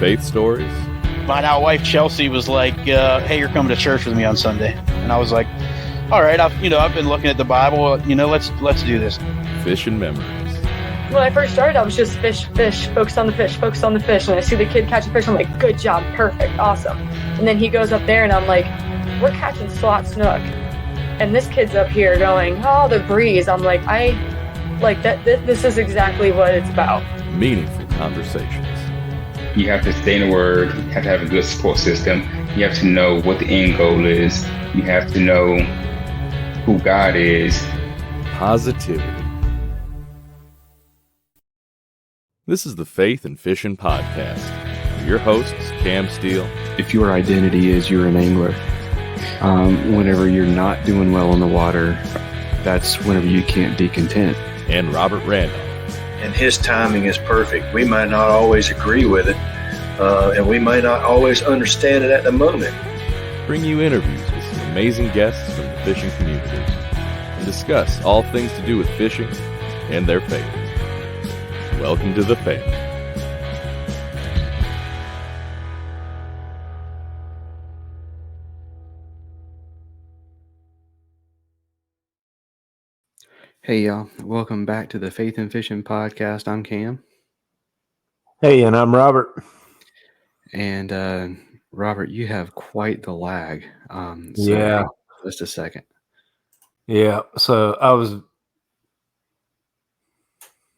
faith stories, My now wife Chelsea was like, "Hey, you're coming to church with me on Sunday," and I was like, "All right, I've been looking at the Bible. Let's do this." fishing memories. When I first started, I was just fish, focus on the fish. And I see the kid catch a fish, I'm like, good job, perfect, awesome. And then he goes up there and I'm like, we're catching slot snook. And this kid's up here going, oh, the breeze. I'm like, this is exactly what it's about. Meaningful conversations. You have to stay in the Word. You have to have a good support system. You have to know what the end goal is. You have to know who God is. Positivity. This is the Faith and Fishing Podcast. Your hosts, Cam Steele. If your identity is you're an angler, whenever you're not doing well in the water, that's whenever you can't be content. And Robert Randolph. And his timing is perfect. We might not always agree with it, and we might not always understand it at the moment. Bring you interviews with some amazing guests from the fishing community and discuss all things to do with fishing and their faith. Welcome to the family. Hey y'all, welcome back to the Faith and Fishing Podcast. I'm Cam. Hey, and I'm Robert. And Robert, you have quite the lag. Yeah. Just a second. Yeah, so I was...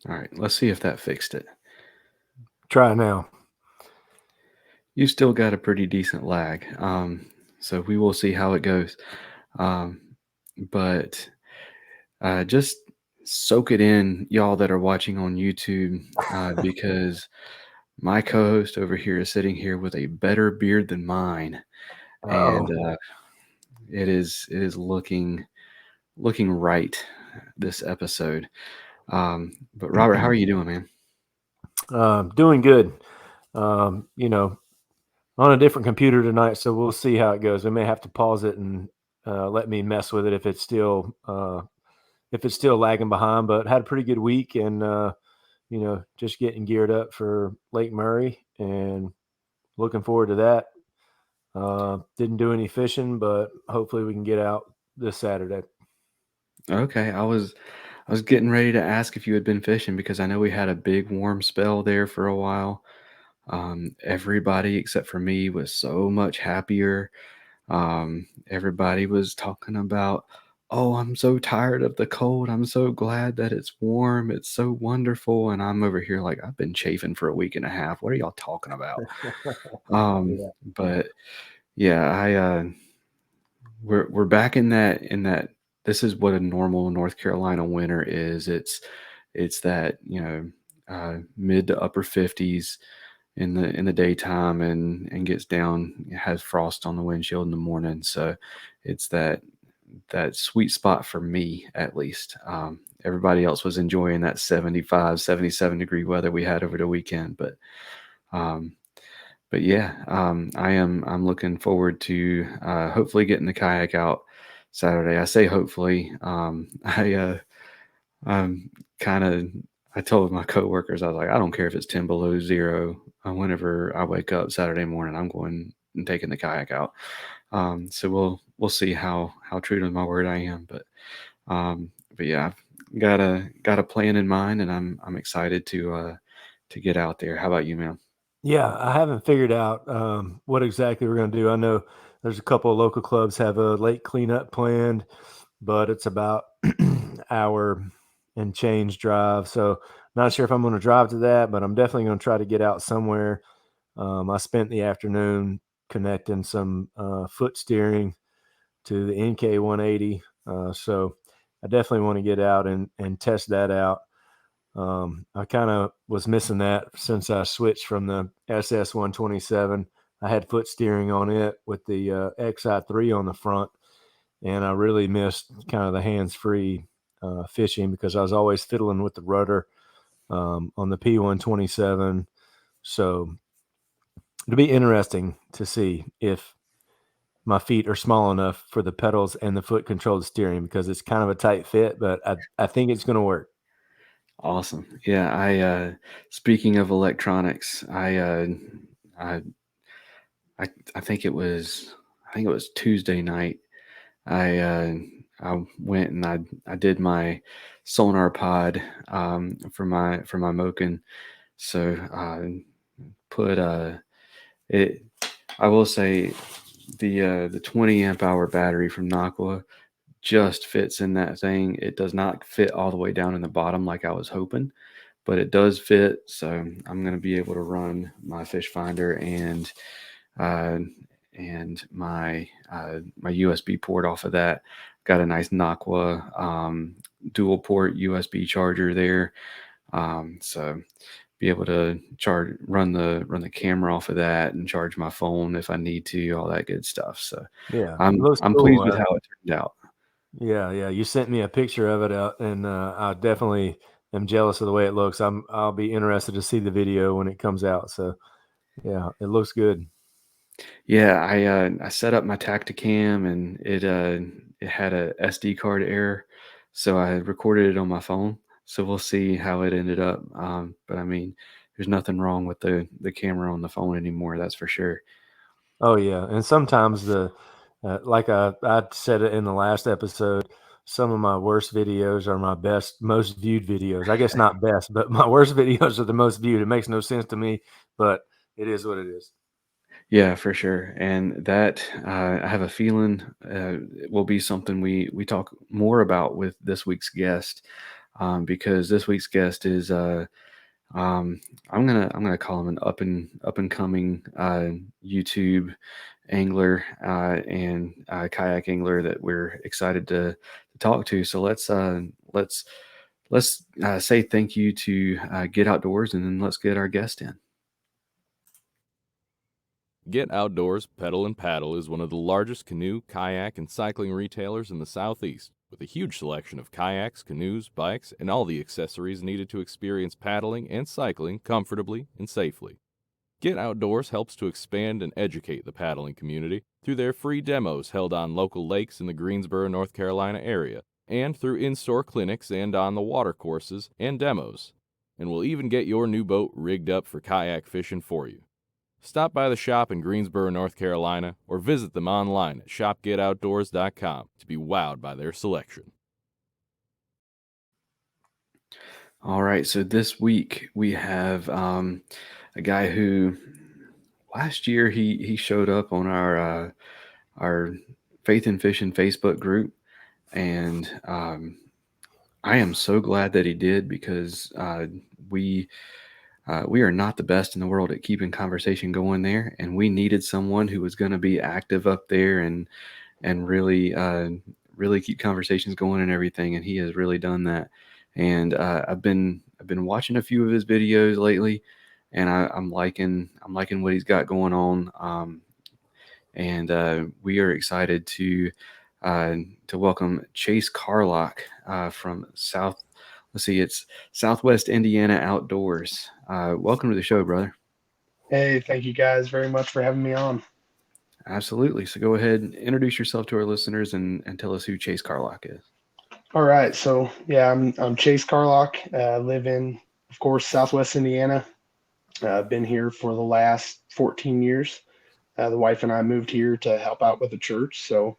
All right, let's see if that fixed it. Try now. You still got a pretty decent lag. So we will see how it goes. But just soak it in, y'all that are watching on YouTube, because my co-host over here is sitting here with a better beard than mine. And it is looking right this episode. But Robert, how are you doing, man? Doing good. On a different computer tonight, so we'll see how it goes. We may have to pause it and let me mess with it if it's still lagging behind. But had a pretty good week, and just getting geared up for Lake Murray and looking forward to that. Didn't do any fishing, but hopefully we can get out this Saturday. Okay, I was getting ready to ask if you had been fishing because I know we had a big warm spell there for a while. Everybody except for me was so much happier. Everybody was talking about, oh, I'm so tired of the cold. I'm so glad that it's warm. It's so wonderful. And I'm over here like, I've been chafing for a week and a half. What are y'all talking about? Yeah. But yeah, we're back in that. This is what a normal North Carolina winter is. It's that, mid to upper 50s in the daytime and gets down, has frost on the windshield in the morning. So it's that sweet spot for me, at least. Everybody else was enjoying that 75, 77 degree weather we had over the weekend. But yeah, I'm looking forward to hopefully getting the kayak out Saturday. I say hopefully. I told my coworkers, I was like, I don't care if it's 10 below zero. Whenever I wake up Saturday morning, I'm going and taking the kayak out. So we'll see how true to my word I am. But yeah, I've got a plan in mind, and I'm excited to get out there. How about you, man? Yeah, I haven't figured out what exactly we're going to do. I know there's a couple of local clubs have a lake cleanup planned, but it's about hour and change drive. So not sure if I'm going to drive to that, but I'm definitely going to try to get out somewhere. I spent the afternoon connecting some foot steering to the NK 180. So I definitely want to get out and test that out. I kind of was missing that since I switched from the SS 127. I had foot steering on it with the XI3 on the front, and I really missed kind of the hands-free fishing because I was always fiddling with the rudder on the P127. So it'll be interesting to see if my feet are small enough for the pedals and the foot controlled steering, because it's kind of a tight fit, but I think it's going to work. Awesome. Yeah. Speaking of electronics, I I, I think it was Tuesday night. I went and I did my sonar pod for my Moken. So put it. I will say the 20 amp hour battery from Nakwa just fits in that thing. It does not fit all the way down in the bottom like I was hoping, but it does fit. So I'm going to be able to run my fish finder and my my USB port off of that. Got a nice Nakwa dual port USB charger there. So be able to run the camera off of that and charge my phone if I need to, all that good stuff. So Yeah, I'm looks cool. pleased with how it turned out. Yeah, you sent me a picture of it out, and I definitely am jealous of the way it looks. I'll be interested to see the video when it comes out. So yeah, it looks good. Yeah, I set up my Tacticam and it had a SD card error, so I recorded it on my phone. So we'll see how it ended up. But I mean, there's nothing wrong with the camera on the phone anymore. That's for sure. Oh yeah, and sometimes like I said it in the last episode, some of my worst videos are my best, most viewed videos. I guess not best, but my worst videos are the most viewed. It makes no sense to me, but it is what it is. Yeah, for sure. And that I have a feeling it will be something we talk more about with this week's guest, because this week's guest is I'm gonna call him an up and coming YouTube angler and kayak angler that we're excited to talk to. So let's say thank you to Get Outdoors, and then let's get our guest in. Get Outdoors Pedal and Paddle is one of the largest canoe, kayak, and cycling retailers in the Southeast, with a huge selection of kayaks, canoes, bikes, and all the accessories needed to experience paddling and cycling comfortably and safely. Get Outdoors helps to expand and educate the paddling community through their free demos held on local lakes in the Greensboro, North Carolina area, and through in-store clinics and on the water courses and demos, and will even get your new boat rigged up for kayak fishing for you. Stop by the shop in Greensboro, North Carolina, or visit them online at shopgetoutdoors.com to be wowed by their selection. All right, so this week we have a guy who last year he showed up on our Faith and Fishing Facebook group, and I am so glad that he did, because we are not the best in the world at keeping conversation going there, and we needed someone who was going to be active up there and really keep conversations going and everything. And he has really done that. And I've been watching a few of his videos lately, and I'm liking what he's got going on. And we are excited to welcome Chase Carlock from it's Southwest Indiana Outdoors. Welcome to the show, brother. Hey, thank you guys very much for having me on. Absolutely. So go ahead and introduce yourself to our listeners and tell us who Chase Carlock is. All right. So yeah, I'm Chase Carlock. Live in, of course, Southwest Indiana. I've been here for the last 14 years. The wife and I moved here to help out with the church. So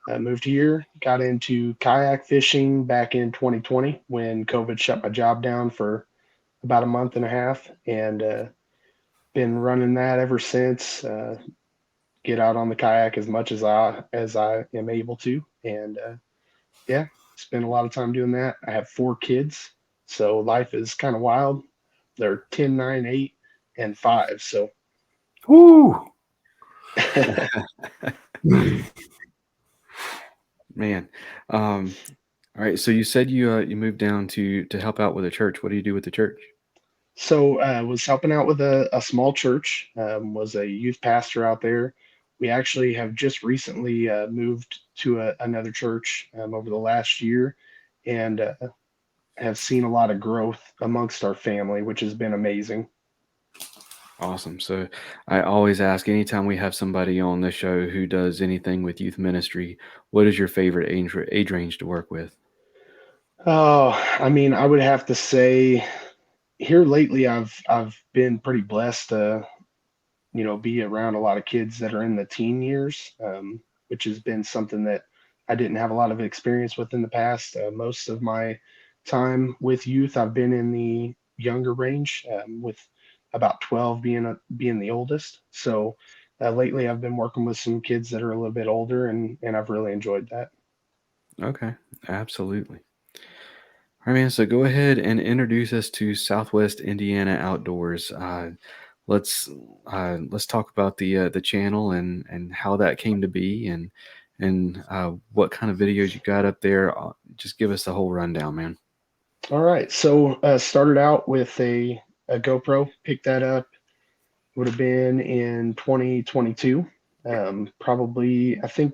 I moved here, got into kayak fishing back in 2020 when COVID shut my job down for about a month and a half, and been running that ever since. Get out on the kayak as much as I am able to, and yeah, spend a lot of time doing that. I have 4 kids, so life is kind of wild. They're 10, 9, 8, and 5. So, woo. Man. All right. So you said you moved down to help out with a church. What do you do with the church? So I was helping out with a small church, was a youth pastor out there. We actually have just recently moved to another church over the last year, and have seen a lot of growth amongst our family, which has been amazing. Awesome. So I always ask, anytime we have somebody on the show who does anything with youth ministry, what is your favorite age range to work with? Oh, I mean, I would have to say here lately, I've been pretty blessed to be around a lot of kids that are in the teen years, which has been something that I didn't have a lot of experience with in the past. Most of my time with youth, I've been in the younger range, with about 12 being the oldest. So lately, I've been working with some kids that are a little bit older, and I've really enjoyed that. Okay, absolutely. All right, man. So go ahead and introduce us to Southwest Indiana Outdoors. Let's talk about the channel and how that came to be and what kind of videos you got up there. Just give us the whole rundown, man. All right. So started out with a GoPro, picked that up, would have been in 2022, probably, I think,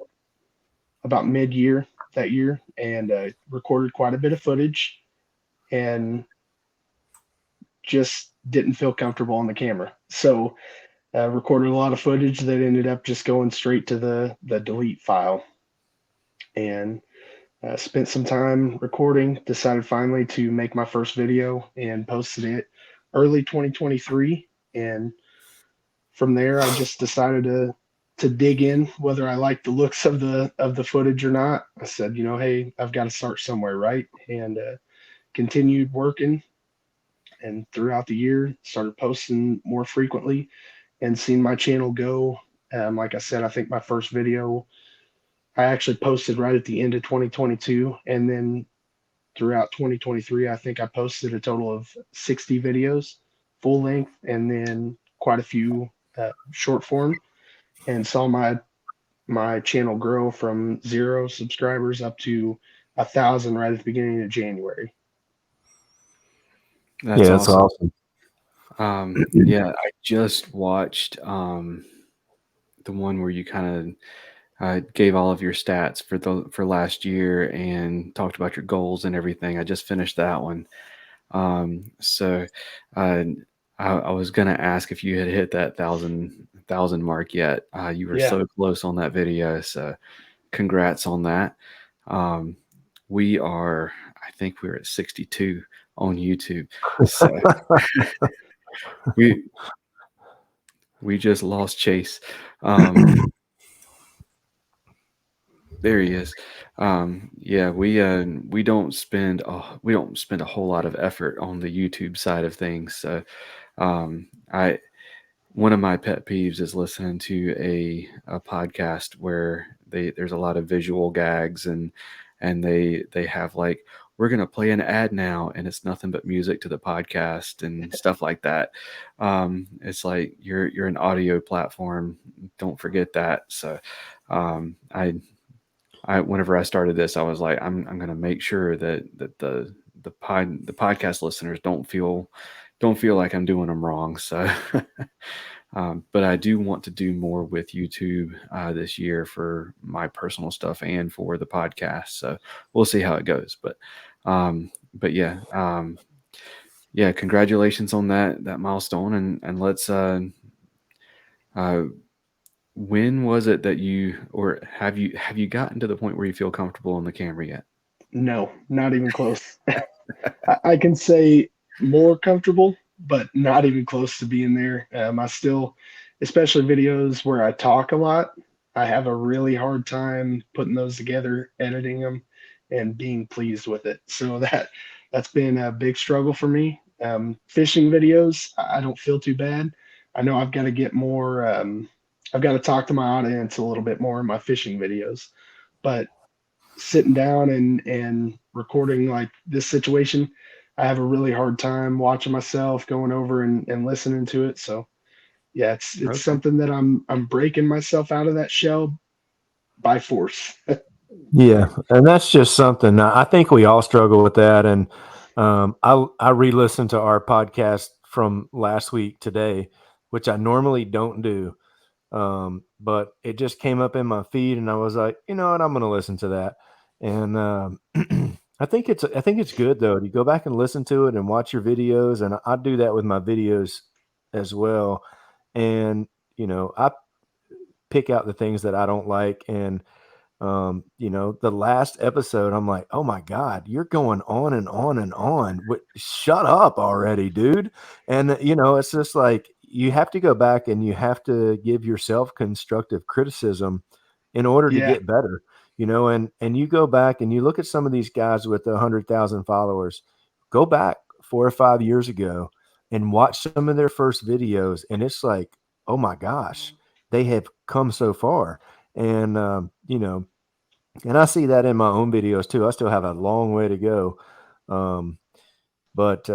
about mid-year that year, and recorded quite a bit of footage and just didn't feel comfortable on the camera. So recorded a lot of footage that ended up just going straight to the delete file, and spent some time recording, decided finally to make my first video and posted it early 2023. And from there, I just decided to dig in, whether I liked the looks of the footage or not. I said, hey, I've got to start somewhere, right? And continued working, and throughout the year started posting more frequently and seen my channel go. Like I said, I think my first video I actually posted right at the end of 2022, and then throughout 2023, I think I posted a total of 60 videos, full length, and then quite a few short form, and saw my channel grow from 0 subscribers up to 1,000 right at the beginning of January. That's That's awesome. Yeah, I just watched the one where you kind of gave all of your stats for last year and talked about your goals and everything. I just finished that one. So I was gonna ask if you had hit that thousand mark yet. You were so close on that video. So congrats on that. I think we're at 62 on YouTube. So we just lost Chase. There he is. Yeah, we don't spend a whole lot of effort on the YouTube side of things. So one of my pet peeves is listening to a podcast where there's a lot of visual gags and they have like, we're going to play an ad now, and it's nothing but music to the podcast and stuff like that. It's like you're an audio platform. Don't forget that. So whenever I started this, I was like, I'm going to make sure that the podcast listeners don't feel like I'm doing them wrong. So, but I do want to do more with YouTube this year for my personal stuff and for the podcast. So we'll see how it goes. But yeah, congratulations on that milestone. And let's, when was it that have you gotten to the point where you feel comfortable on the camera yet? No, not even close. I can say more comfortable, but not even close to being there. I still, especially videos where I talk a lot, I have a really hard time putting those together, editing them, and being pleased with it. So that's been a big struggle for me. Fishing videos, I don't feel too bad. I know I've got to get more. I've got to talk to my audience a little bit more in my fishing videos, but sitting down and recording like this situation, I have a really hard time watching myself, going over and listening to it. So yeah, it's Okay. something that I'm breaking myself out of that shell by force. Yeah, and that's just something I think we all struggle with that. And I re-listened to our podcast from last week today, which I normally don't do, but it just came up in my feed, and I was like, you know what, I'm going to listen to that. And I think it's good though to go back and listen to it and watch your videos, and I do that with my videos as well. And I pick out the things that I don't like, and the last episode, I'm like, oh my God, you're going on and on and on. Shut up already, dude. And, it's just like, you have to go back and you have to give yourself constructive criticism in order to Yeah. get better, and you go back and you look at some of these guys with 100,000 followers, go back 4 or 5 years ago and watch some of their first videos. And it's like, oh my gosh, they have come so far. And, and I see that in my own videos too. I still have a long way to go. But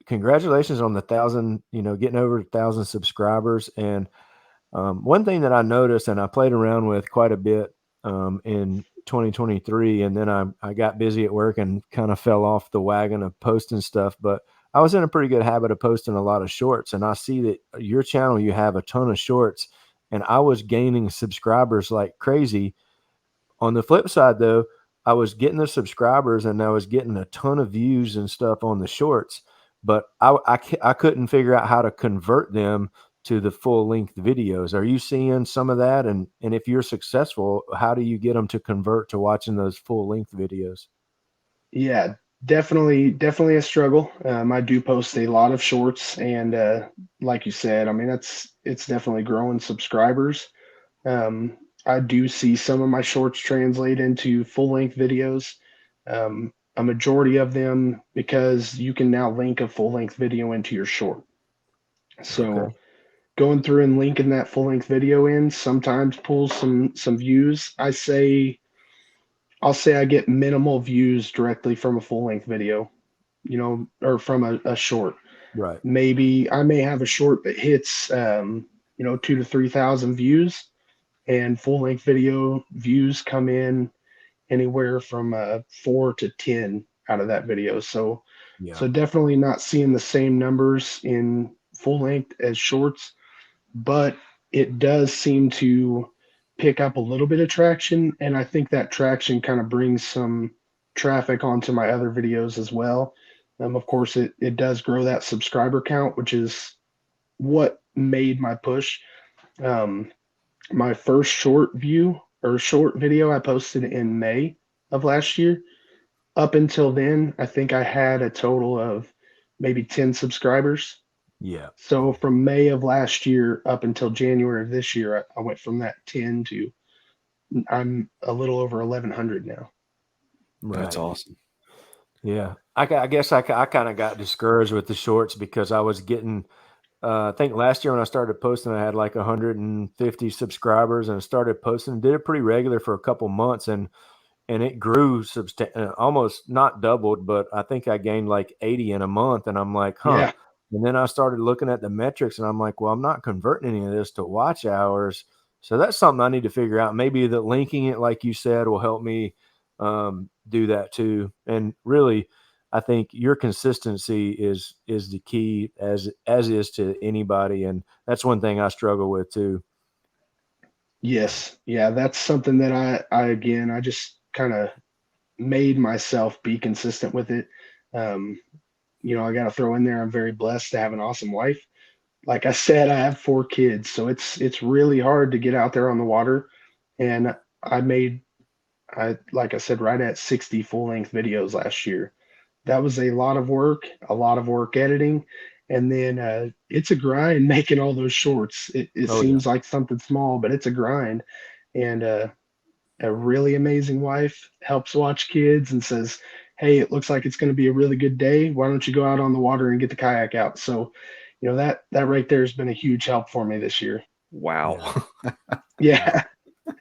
congratulations on the 1,000, getting over 1,000 subscribers. And one thing that I noticed and I played around with quite a bit in 2023, and then I got busy at work and kind of fell off the wagon of posting stuff, but I was in a pretty good habit of posting a lot of shorts. And I see that your channel, you have a ton of shorts, and I was gaining subscribers like crazy. On the flip side, though, I was getting the subscribers and I was getting a ton of views and stuff on the shorts, but I couldn't figure out how to convert them to the full length videos. Are you seeing some of that? And if you're successful, how do you get them to convert to watching those full length videos? Yeah, definitely a struggle. I do post a lot of shorts, and like you said, I mean, it's definitely growing subscribers. Um, I do see some of my shorts translate into full length videos. A majority of them, because you can now link a full length video into your short. So Okay. going through and linking that full length video in sometimes pulls some views. I'll say I get minimal views directly from a full length video, or from a short. Right. Maybe I may have a short that hits 2 to 3 thousand views, and full length video views come in anywhere from 4 to 10 out of that video. So Yeah. so definitely not seeing the same numbers in full length as shorts, but it does seem to pick up a little bit of traction. And I think that traction kind of brings some traffic onto my other videos as well. Of course, it does grow that subscriber count, which is what made my push. Um, my first short video I posted in May of last year. Up until then, I think I had a total of maybe 10 subscribers. Yeah. So from May of last year up until January of this year, I went from that 10 to I'm a little over 1,100 now. That's Right. awesome. Yeah. I guess I kind of got discouraged with the shorts because I was getting, I think last year when I started posting, I had like 150 subscribers, and I started posting, did it pretty regular for a couple months, and it grew almost not doubled, but I think I gained like 80 in a month. And I'm like, huh. Yeah. And then I started looking at the metrics, and I'm like, well, I'm not converting any of this to watch hours. So that's something I need to figure out. Maybe that linking it, like you said, will help me do that too. And really, I think your consistency is the key, as is to anybody. And that's one thing I struggle with too. Yes. Yeah, that's something that I just kind of made myself be consistent with it. Um, I got to throw in there, I'm very blessed to have an awesome wife. Like I said, I have 4 kids, so it's really hard to get out there on the water. And like I said, right at 60 full length videos last year. That was a lot of work editing. And then it's a grind making all those shorts. It Oh yeah. seems like something small, but it's a grind. And a really amazing wife helps watch kids and says, "Hey, it looks like it's going to be a really good day. Why don't you go out on the water and get the kayak out?" So, that right there has been a huge help for me this year. Wow. Yeah, Oh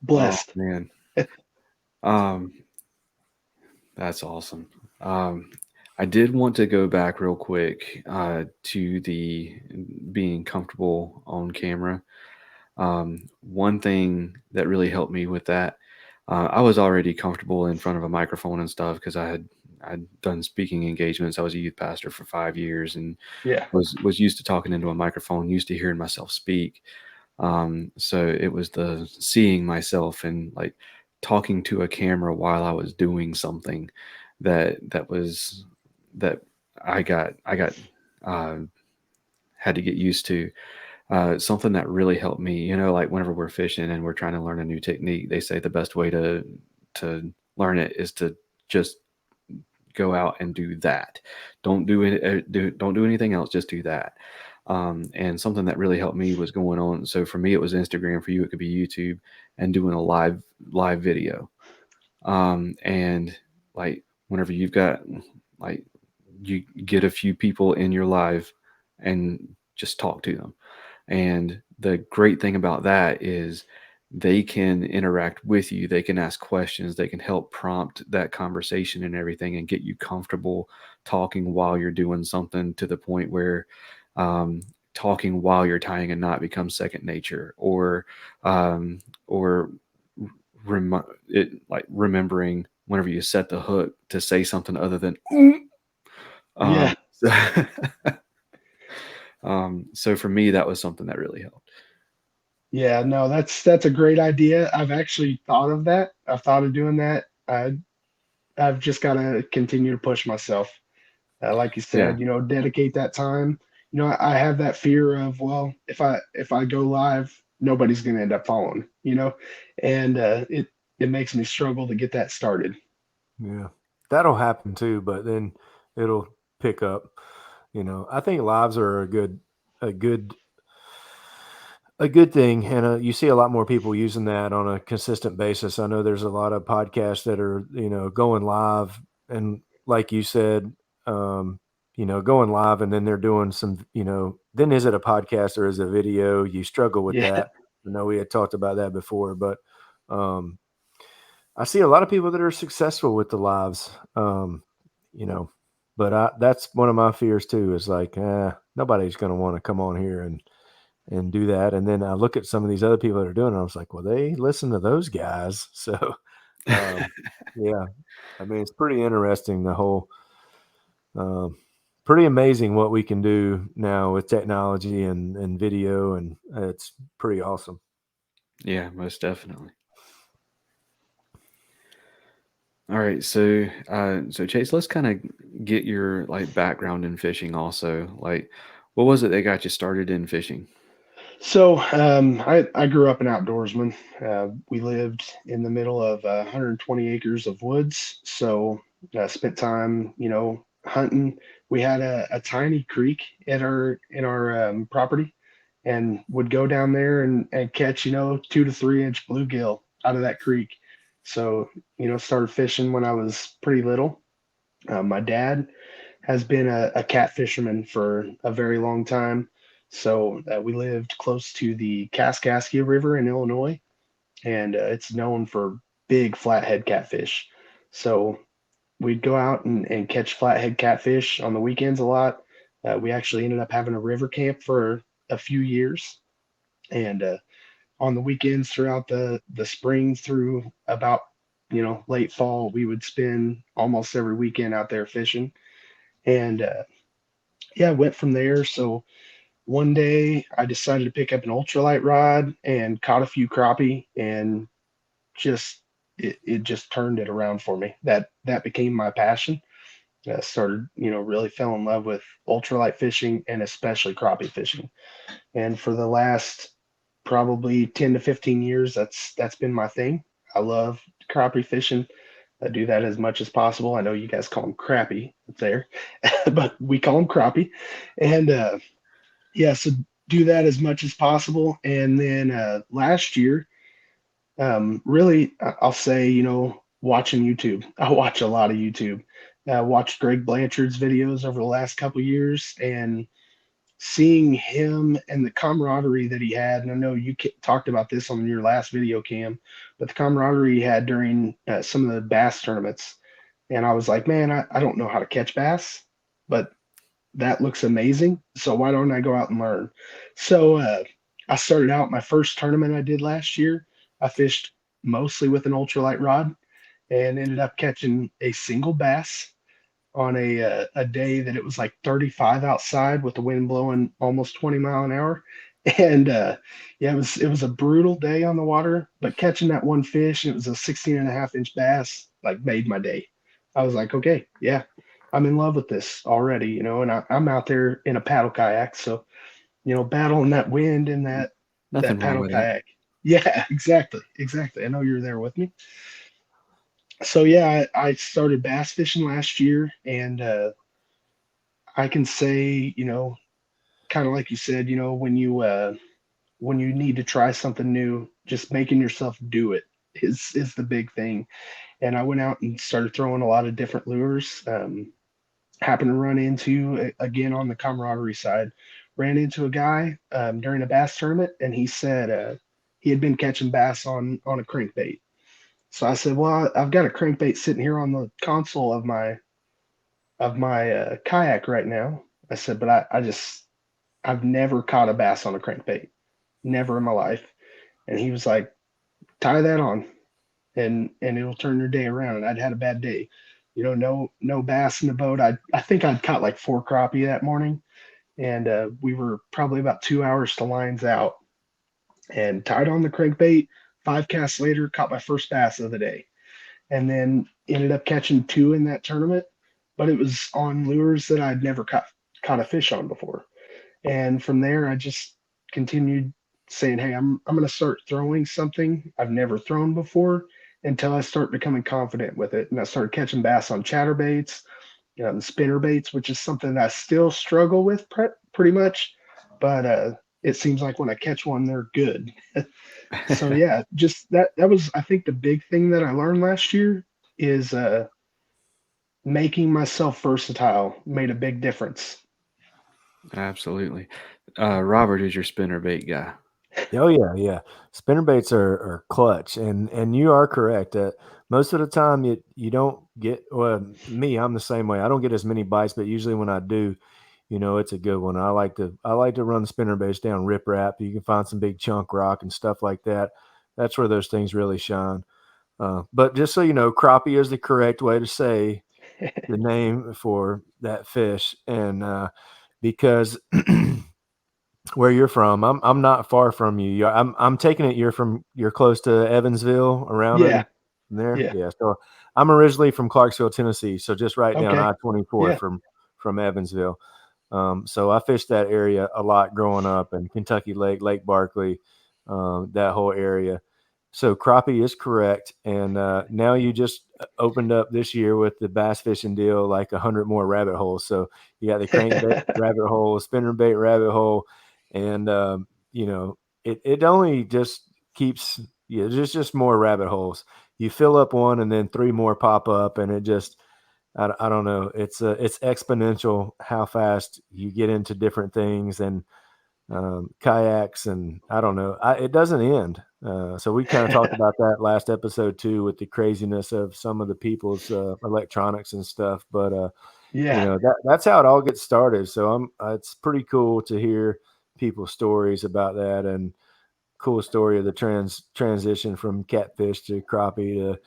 blessed. man. That's awesome. I did want to go back real quick to the being comfortable on camera. One thing that really helped me with that, I was already comfortable in front of a microphone and stuff because I'd done speaking engagements. I was a youth pastor for 5 years and Yeah, was used to talking into a microphone, used to hearing myself speak. So it was the seeing myself and like talking to a camera while I was doing something that I got uh, had to get used to. Something that really helped me, like whenever we're fishing and we're trying to learn a new technique, they say the best way to learn it is to just go out and do that. Don't do it. Don't do anything else. Just do that. And something that really helped me was going on. So for me, it was Instagram. For you, it could be YouTube, and doing a live video. And like whenever you've got like you get a few people in your live and just talk to them. And the great thing about that is they can interact with you. They can ask questions. They can help prompt that conversation and everything and get you comfortable talking while you're doing something, to the point where talking while you're tying a knot becomes second nature, or remembering whenever you set the hook to say something other than Yeah. So for me, that was something that really helped. Yeah, no, that's a great idea. I've actually thought of that. I've thought of doing that. I've just got to continue to push myself. Like you said, dedicate that time. I have that fear of, well, if I go live, nobody's going to end up following, and it makes me struggle to get that started. Yeah, that'll happen too, but then it'll pick up. I think lives are a good thing, and you see a lot more people using that on a consistent basis. I know there's a lot of podcasts that are going live, and like you said, going live, and then they're doing some, then is it a podcast or is it a video? You struggle with Yeah. that. I know we had talked about that before, but I see a lot of people that are successful with the lives, but that's one of my fears too, is like, nobody's going to want to come on here and do that. And then I look at some of these other people that are doing it, and I was like, well, they listen to those guys. So, yeah, I mean, it's pretty interesting, the whole, pretty amazing what we can do now with technology and video, and it's pretty awesome. Yeah, most definitely. All right, so Chase, let's kind of get your background in fishing also. Like, what was it that got you started in fishing? So I grew up an outdoorsman. We lived in the middle of 120 acres of woods. So spent time, hunting. We had a tiny creek in our property, and would go down there and catch 2 to 3 inch bluegill out of that creek. So started fishing when I was pretty little. My dad has been a cat fisherman for a very long time. So we lived close to the Kaskaskia River in Illinois, and it's known for big flathead catfish. So we'd go out and catch flathead catfish on the weekends a lot. We actually ended up having a river camp for a few years, and on the weekends throughout the spring through about late fall, we would spend almost every weekend out there fishing. And yeah, went from there. So one day I decided to pick up an ultralight rod and caught a few crappie, and just it just turned it around for me. That became my passion. Started, really fell in love with ultralight fishing, and especially crappie fishing. And for the last probably 10 to 15 years, that's been my thing. I love crappie fishing. I do that as much as possible. I know you guys call them crappie up there, but we call them crappie. And yeah, so do that as much as possible. And then last year, really, I'll say, watching YouTube. I watch a lot of YouTube. I watched Greg Blanchard's videos over the last couple of years, and seeing him and the camaraderie that he had. And I know you talked about this on your last video, Cam, but the camaraderie he had during some of the bass tournaments. And I was like, man, I don't know how to catch bass, but that looks amazing. So why don't I go out and learn? So I started out my first tournament I did last year. I fished mostly with an ultralight rod and ended up catching a single bass on a day that it was like 35 outside with the wind blowing almost 20 mile an hour. And yeah, it was a brutal day on the water, but catching that one fish, it was a 16.5 inch bass, like made my day. I was like, okay, yeah, I'm in love with this already, and I'm out there in a paddle kayak. So, battling that wind and that Nothing wrong paddle with kayak. Yeah, exactly. I know you're there with me. So yeah, I started bass fishing last year, and I can say, kind of like you said, when you need to try something new, just making yourself do it is the big thing. And I went out and started throwing a lot of different lures. Happened to run into, again, on the camaraderie side, ran into a guy during a bass tournament, and he said he had been catching bass on a crankbait. So I said, well, I've got a crankbait sitting here on the console of my kayak right now. I said, but I've never caught a bass on a crankbait, never in my life. And he was like, tie that on, and it'll turn your day around. And I'd had a bad day, no bass in the boat. I think I'd caught like 4 crappie that morning, and we were probably about 2 hours to lines out, and tied on the crankbait. 5 casts later, caught my first bass of the day, and then ended up catching two in that tournament. But it was on lures that I'd never caught a fish on before. And from there, I just continued saying, "Hey, I'm going to start throwing something I've never thrown before until I start becoming confident with it." And I started catching bass on chatterbaits, spinner baits, which is something that I still struggle with pretty much. But it seems like when I catch one, they're good. So yeah, just that was, I think, the big thing that I learned last year is making myself versatile made a big difference. Absolutely. Robert is your spinner bait guy. Oh yeah. Spinner baits are clutch, and you are correct. Most of the time, you don't get. Well, me, I'm the same way. I don't get as many bites, but usually when I do, it's a good one. I like to run the spinner baits down riprap. You can find some big chunk rock and stuff like that. That's where those things really shine. But just so you know, crappie is the correct way to say the name for that fish, and because where you're from, I'm not far from you. I'm taking it you're close to Evansville, around Yeah, in there. yeah. Yeah. So I'm originally from Clarksville, Tennessee. So just right down Okay. I-24 Yeah. from Evansville. So I fished that area a lot growing up, and Kentucky Lake Barkley, that whole area. So crappie is correct, and now you just opened up this year with the bass fishing deal, like 100 more rabbit holes. So you got the crankbait rabbit hole, spinnerbait rabbit hole, and it only just keeps, yeah, there's just more rabbit holes. You fill up one, and then three more pop up, and it just, I don't know. It's exponential how fast you get into different things, and kayaks, and I don't know. It doesn't end. So we kind of talked about that last episode too, with the craziness of some of the people's electronics and stuff. But Yeah. that's how it all gets started. So it's pretty cool to hear people's stories about that, and cool story of the transition from catfish to crappie to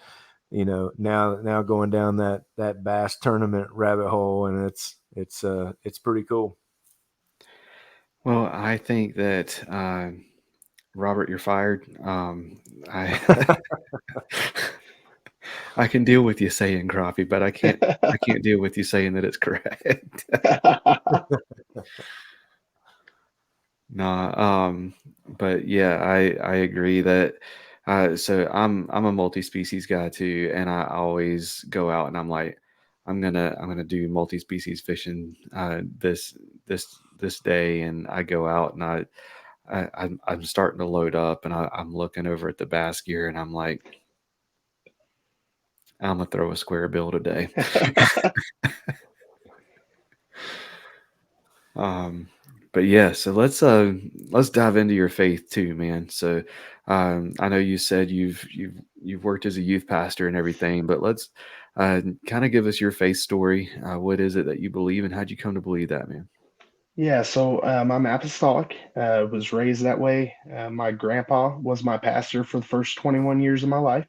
now going down that bass tournament rabbit hole, and it's pretty cool. Well, I think that Robert, you're fired. I I can deal with you saying crappie, but I can't deal with you saying that it's correct. No, but yeah, I agree that. So I'm a multi-species guy too, and I always go out and I'm like, I'm gonna do multi-species fishing this day, and I go out and I'm starting to load up, and I'm looking over at the bass gear, and I'm like, I'm gonna throw a square bill today. Um, but yeah, so let's dive into your faith too, man. So I know you said you've worked as a youth pastor and everything, but let's kind of give us your faith story. What is it that you believe, and how'd you come to believe that, man? Yeah, so I'm apostolic, was raised that way. My grandpa was my pastor for the first 21 years of my life.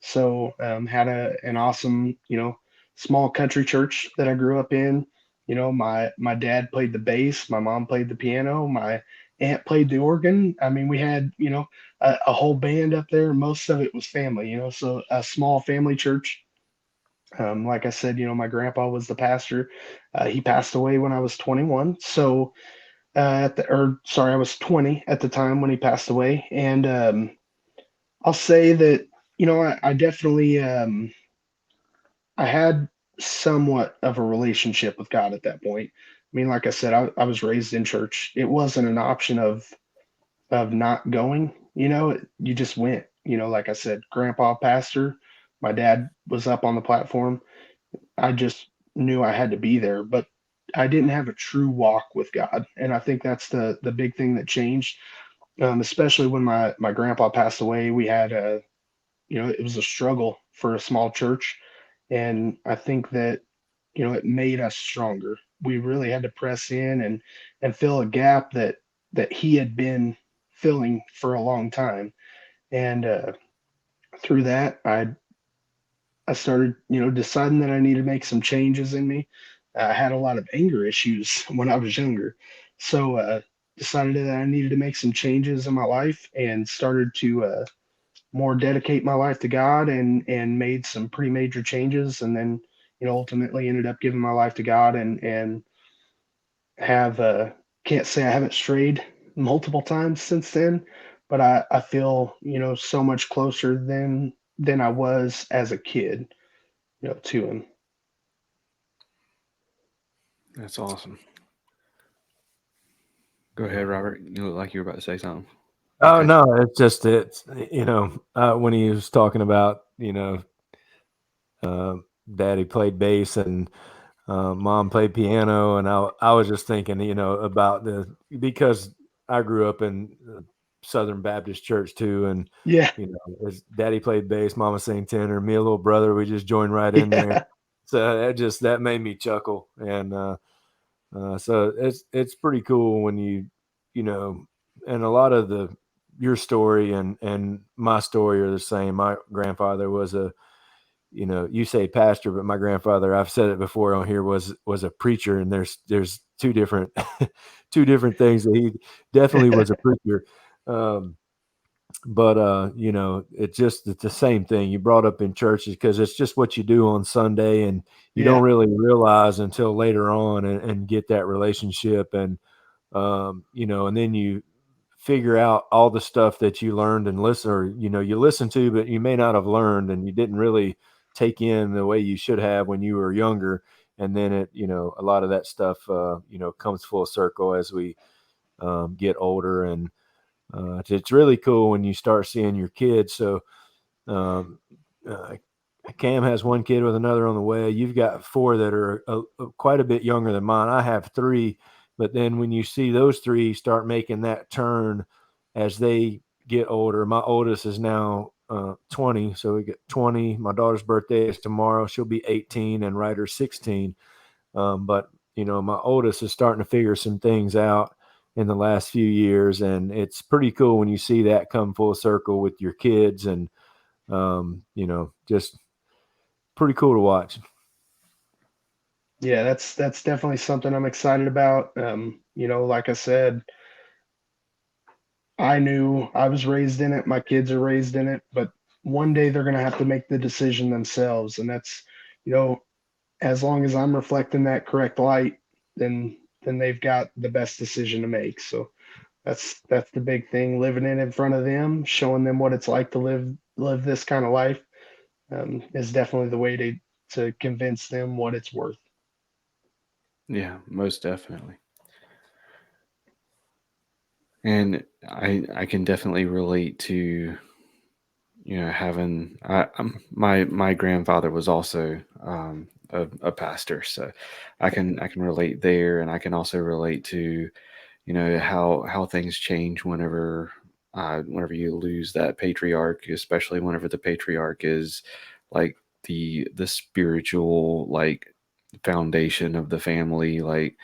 So had an awesome, small country church that I grew up in. My dad played the bass, my mom played the piano, my aunt played the organ. I mean, we had, a whole band up there. Most of it was family, so a small family church. Like I said, my grandpa was the pastor. He passed away when I was 21. So, I was 20 at the time when he passed away. And I'll say that, I definitely I had somewhat of a relationship with God at that point. I mean, like I said, I was raised in church. It wasn't an option of not going. You just went. Like I said, grandpa pastor, my dad was up on the platform. I just knew I had to be there, but I didn't have a true walk with God, and I think that's the big thing that changed. Especially when my grandpa passed away, we had it was a struggle for a small church, and I think that it made us stronger. We really had to press in and fill a gap that he had been filling for a long time, and through that, I started, deciding that I needed to make some changes in me. I had a lot of anger issues when I was younger. So, decided that I needed to make some changes in my life and started to more dedicate my life to God and made some pretty major changes. And then, ultimately ended up giving my life to God and have, can't say I haven't strayed multiple times since then, but I feel, so much closer than I was as a kid, to him. That's awesome. Go ahead, Robert. You look like you were about to say something. Oh Okay. no, it's when he was talking about daddy played bass and mom played piano, and I was just thinking about because I grew up in Southern Baptist church too, and Yeah. his daddy played bass, mama sang tenor, me and little brother, we just joined right in there. Yeah. So that made me chuckle, and so it's pretty cool when and a lot of your story and my story are the same. My grandfather was you say pastor, but my grandfather, I've said it before on here, was a preacher, and there's two different two different things. That he definitely was a preacher. Um, but it's the same thing. You brought up in churches because it's just what you do on Sunday, and you don't Yeah. really realize until later on and get that relationship, and and then you figure out all the stuff that you learned and listen, or you listen to, but you may not have learned, and you didn't really take in the way you should have when you were younger. And then a lot of that stuff comes full circle as we get older, and it's really cool when you start seeing your kids. So um, uh, Cam has one kid with another on the way. You've got four that are quite a bit younger than mine. I have three, but then when you see those three start making that turn as they get older, my oldest is now 20. So we get 20. My daughter's birthday is tomorrow. She'll be 18, and Ryder's 16. But my oldest is starting to figure some things out in the last few years, and it's pretty cool when you see that come full circle with your kids, and just pretty cool to watch. Yeah, that's definitely something I'm excited about. Like I said, I knew I was raised in it, my kids are raised in it, but one day they're going to have to make the decision themselves. And that's, you know, as long as I'm reflecting that correct light, then they've got the best decision to make. So that's the big thing, living it in front of them, showing them what it's like to live this kind of life, is definitely the way to convince them what it's worth. Yeah, most definitely. And I can definitely relate to having my grandfather was also a pastor, so I can relate there, and I can also relate to how things change whenever you lose that patriarch, especially whenever the patriarch is like the spiritual like foundation of the family, like,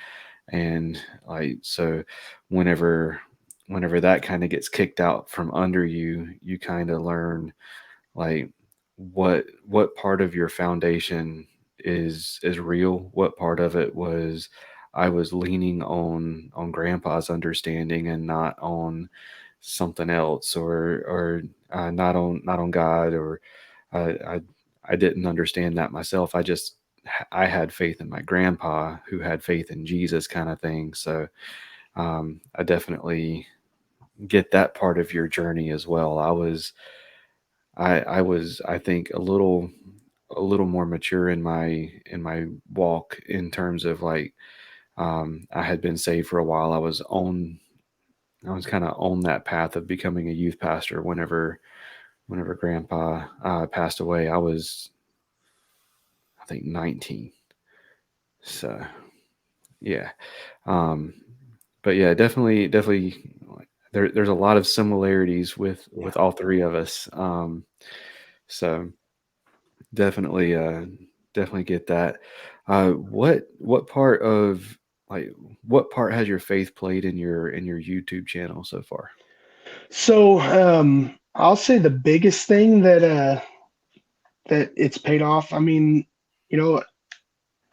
and like, so whenever that kind of gets kicked out from under you, you kind of learn like what part of your foundation is real, what part of it was I was leaning on grandpa's understanding and not on something else, or not on God, or I I didn't understand that myself. I had faith in my grandpa who had faith in Jesus, kind of thing. So I definitely get that part of your journey as well. I was I think a little more mature in my walk in terms of like I had been saved for a while. I was kind of on that path of becoming a youth pastor whenever Grandpa passed away. I was, I think, 19. So yeah, but yeah, definitely. There's a lot of similarities with all three of us. So definitely get that. What part has your faith played in your YouTube channel so far? So I'll say the biggest thing that it's paid off. I mean, you know,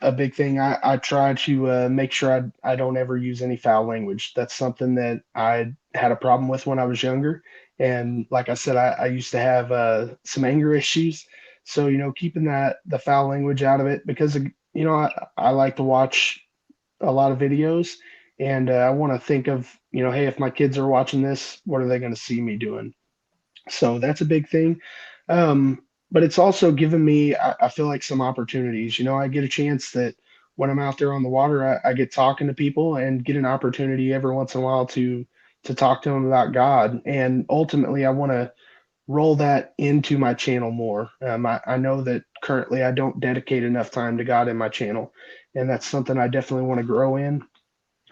a big thing. I try to make sure I don't ever use any foul language. That's something that I had a problem with when I was younger. And like I said, I used to have some anger issues. So, keeping the foul language out of it, because, I like to watch a lot of videos, and I want to think of, hey, if my kids are watching this, what are they going to see me doing? So that's a big thing. But it's also given me, I feel like, some opportunities. I get a chance that when I'm out there on the water, I get talking to people and get an opportunity every once in a while to talk to them about God. And ultimately, I want to roll that into my channel more. I know that currently I don't dedicate enough time to God in my channel, and that's something I definitely want to grow in.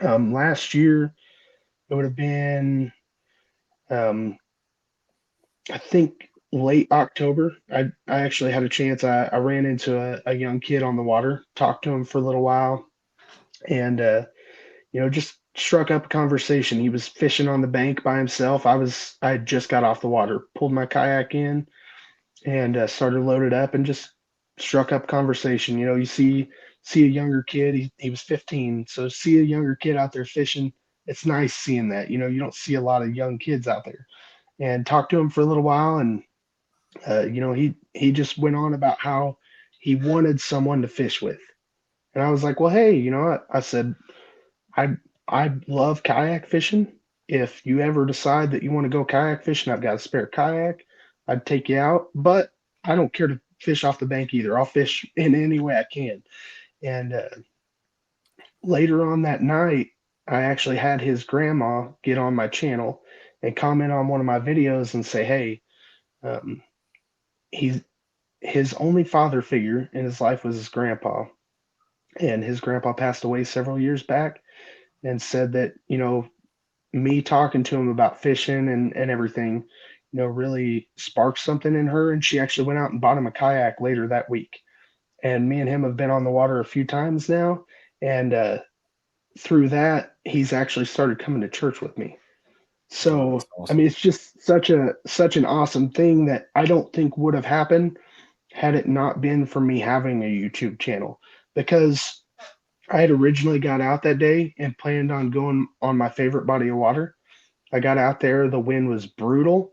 Last year, it would have been, um, I think, late October. I actually had a chance. I ran into a young kid on the water, talked to him for a little while, and just struck up a conversation. He was fishing on the bank by himself. I had just got off the water, pulled my kayak in, and started loaded up and just struck up conversation. You see a younger kid. He was 15, so see a younger kid out there fishing. It's nice seeing that. You don't see a lot of young kids out there. And talked to him for a little while, and he just went on about how he wanted someone to fish with. And I was like, well, hey, I said, I love kayak fishing. If you ever decide that you want to go kayak fishing, I've got a spare kayak. I'd take you out, but I don't care to fish off the bank either. I'll fish in any way I can. And later on that night, I actually had his grandma get on my channel and comment on one of my videos and say, hey, um, his only father figure in his life was his grandpa. And his grandpa passed away several years back, and said that, me talking to him about fishing and everything, really sparked something in her. And she actually went out and bought him a kayak later that week. And me and him have been on the water a few times now. And through that, he's actually started coming to church with me. So, That's I awesome. mean, it's just such an awesome thing that I don't think would have happened had it not been for me having a YouTube channel. Because I had originally got out that day and planned on going on my favorite body of water. I got out there, the wind was brutal,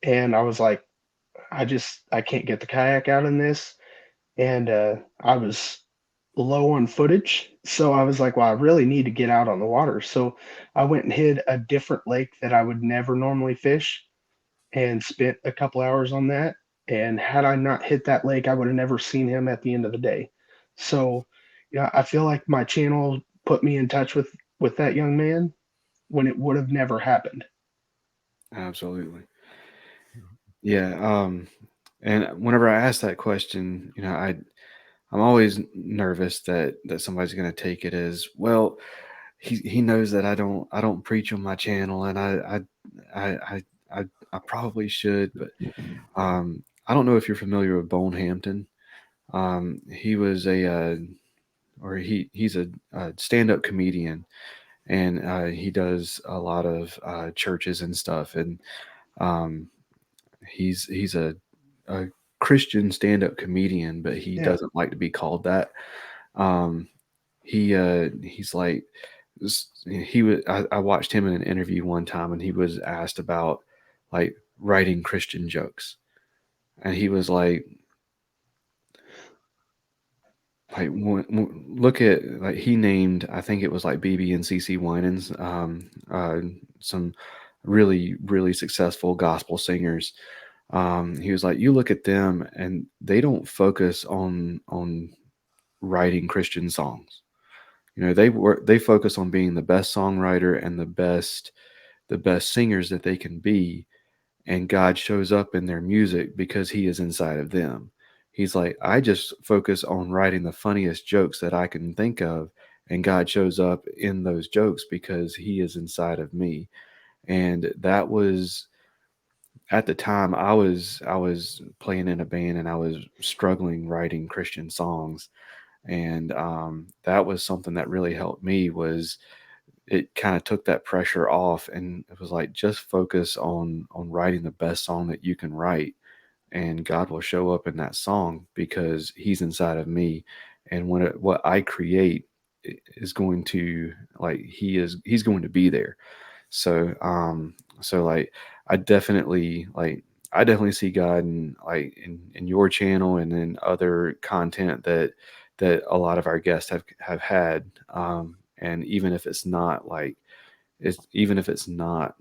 and I was like, I can't get the kayak out in this. And I was low on footage. So I was like, well, I really need to get out on the water. So I went and hid a different lake that I would never normally fish, and spent a couple hours on that. And had I not hit that lake, I would have never seen him at the end of the day. So, I feel like my channel put me in touch with that young man when it would have never happened. Absolutely. Yeah. And whenever I ask that question, I'm always nervous that somebody's going to take it as, well, he knows that I don't preach on my channel, and I probably should, but I don't know if you're familiar with Bone Hampton. He was he's a stand-up comedian, and he does a lot of churches and stuff, and um, he's a Christian stand-up comedian, but he Yeah. doesn't like to be called that. Um, he's like, I watched him in an interview one time, and he was asked about like writing Christian jokes, and he was like look at, like, he named, I think it was like BB and CC Winans, some really successful gospel singers. He was like, you look at them and they don't focus on writing Christian songs. They focus on being the best songwriter and the best singers that they can be, and God shows up in their music because he is inside of them. He's like, I just focus on writing the funniest jokes that I can think of, and God shows up in those jokes because he is inside of me. And that was, at the time, I was playing in a band and I was struggling writing Christian songs. And that was something that really helped me. Was it kind of took that pressure off, and it was like, just focus on writing the best song that you can write, and God will show up in that song because he's inside of me. And what I create is going to, like, he's going to be there. So like, I definitely like I definitely see God in, like, in your channel and in other content that a lot of our guests have had. And even if it's not like, even if it's not,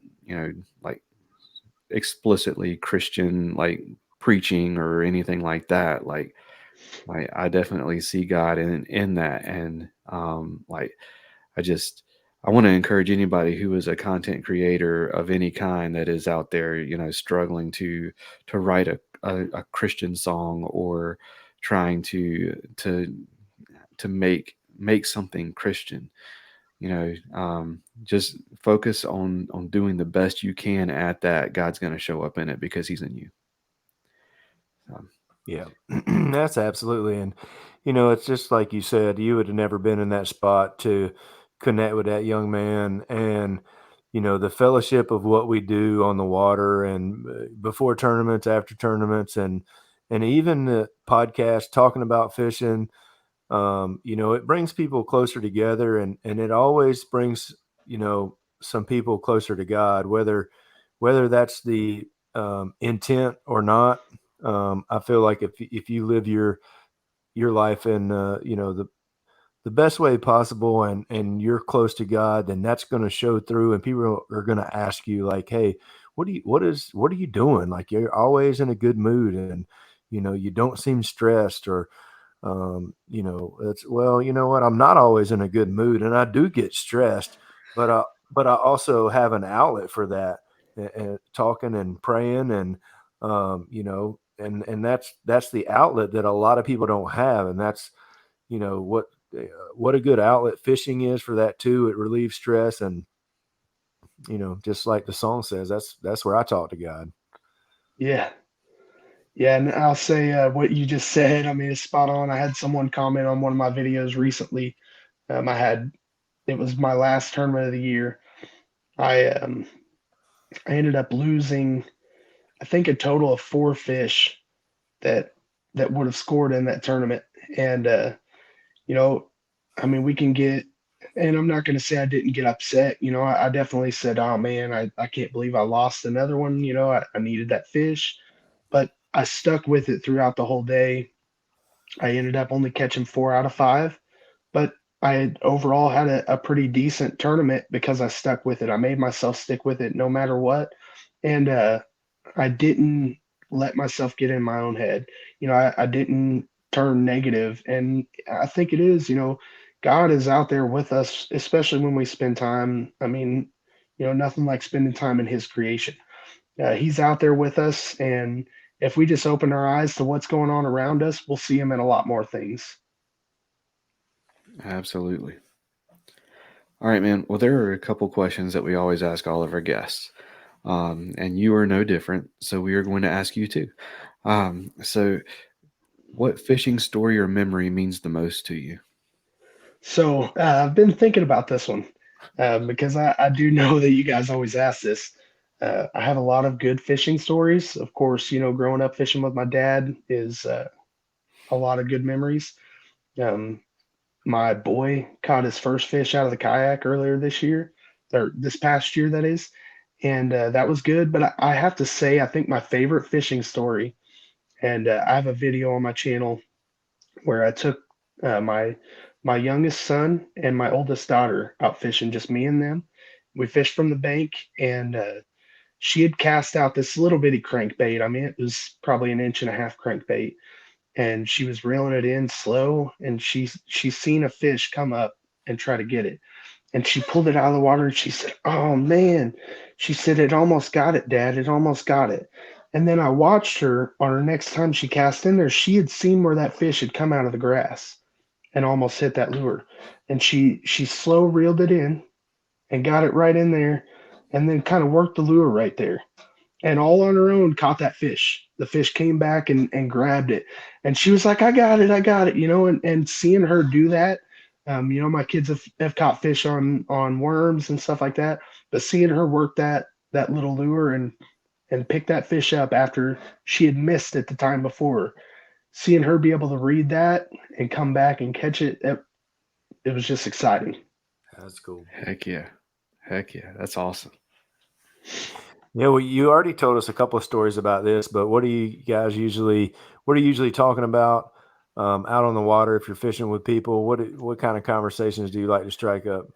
like, explicitly Christian, like, preaching or anything like that, like, I definitely see God in that. And like, I want to encourage anybody who is a content creator of any kind that is out there, struggling to write a Christian song, or trying to make something Christian. Just focus on doing the best you can at that. God's going to show up in it because he's in you. Yeah, that's absolutely. And, it's just like you said, you would have never been in that spot to connect with that young man. And, the fellowship of what we do on the water, and before tournaments, after tournaments, and even the podcast talking about fishing, it brings people closer together, and it always brings, some people closer to God, whether that's the intent or not. I feel like if you live your life in the best way possible, and you're close to God, then that's going to show through, and people are going to ask you, like, hey, what are you doing? Like, you're always in a good mood, and you don't seem stressed, or it's, well, you know what, I'm not always in a good mood, and I do get stressed, but I also have an outlet for that, and talking and praying, and and that's the outlet that a lot of people don't have. And that's, what a good outlet fishing is for that too. It relieves stress, and just like the song says, that's where I talk to God. Yeah. Yeah, and I'll say what you just said. I mean, it's spot on. I had someone comment on one of my videos recently. It was my last tournament of the year. I ended up losing, I think, a total of 4 fish that would have scored in that tournament. And you know, I mean, we can get, and I'm not going to say I didn't get upset. I definitely said, oh man, I can't believe I lost another one. I needed that fish, but I stuck with it throughout the whole day. I ended up only catching 4 out of 5, but I overall had a pretty decent tournament because I stuck with it. I made myself stick with it no matter what. And I didn't let myself get in my own head. I didn't turn negative. And I think it is, God is out there with us, especially when we spend time. I mean, nothing like spending time in his creation. He's out there with us. And if we just open our eyes to what's going on around us, we'll see him in a lot more things. Absolutely. All right, man. Well, there are a couple questions that we always ask all of our guests. And you are no different. So we are going to ask you too. So what fishing story or memory means the most to you? So I've been thinking about this one because I do know that you guys always ask this. I have a lot of good fishing stories. Of course, growing up fishing with my dad is a lot of good memories. Um, my boy caught his first fish out of the kayak earlier this year, or this past year, that is. And that was good. But I have to say, I think my favorite fishing story, and I have a video on my channel where I took my youngest son and my oldest daughter out fishing, just me and them. We fished from the bank, and she had cast out this little bitty crankbait. I mean, it was probably 1.5 inch crankbait, and she was reeling it in slow, and she's seen a fish come up and try to get it, and she pulled it out of the water, and she said, "Oh man," she said, "it almost got it, Dad. It almost got it." And then I watched her on her next time she cast in there. She had seen where that fish had come out of the grass and almost hit that lure, and she slow reeled it in and got it right in there, and then kind of worked the lure right there, and all on her own caught that fish. The fish came back and grabbed it. And she was like, I got it, and seeing her do that, my kids have caught fish on worms and stuff like that, but seeing her work that little lure and pick that fish up after she had missed it the time before, seeing her be able to read that and come back and catch it, it was just exciting. That's cool. Heck yeah. That's awesome. Yeah, well, you already told us a couple of stories about this, but what are you usually talking about out on the water if you're fishing with people? What kind of conversations do you like to strike up?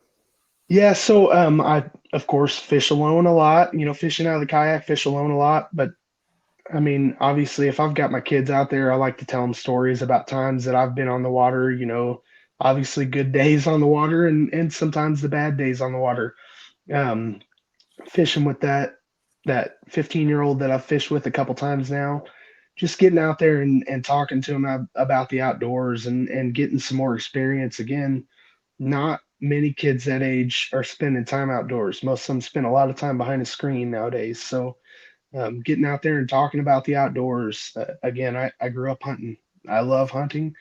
Yeah, so I of course fish alone a lot, fishing out of the kayak, fish alone a lot, but I mean, obviously if I've got my kids out there, I like to tell them stories about times that I've been on the water, obviously good days on the water and sometimes the bad days on the water. Um, Fishing with that 15-year-old that I've fished with a couple times now, just getting out there and talking to him about the outdoors and getting some more experience. Again, not many kids that age are spending time outdoors. Most of them spend a lot of time behind a screen nowadays. So getting out there and talking about the outdoors. Again, I grew up hunting. I love hunting,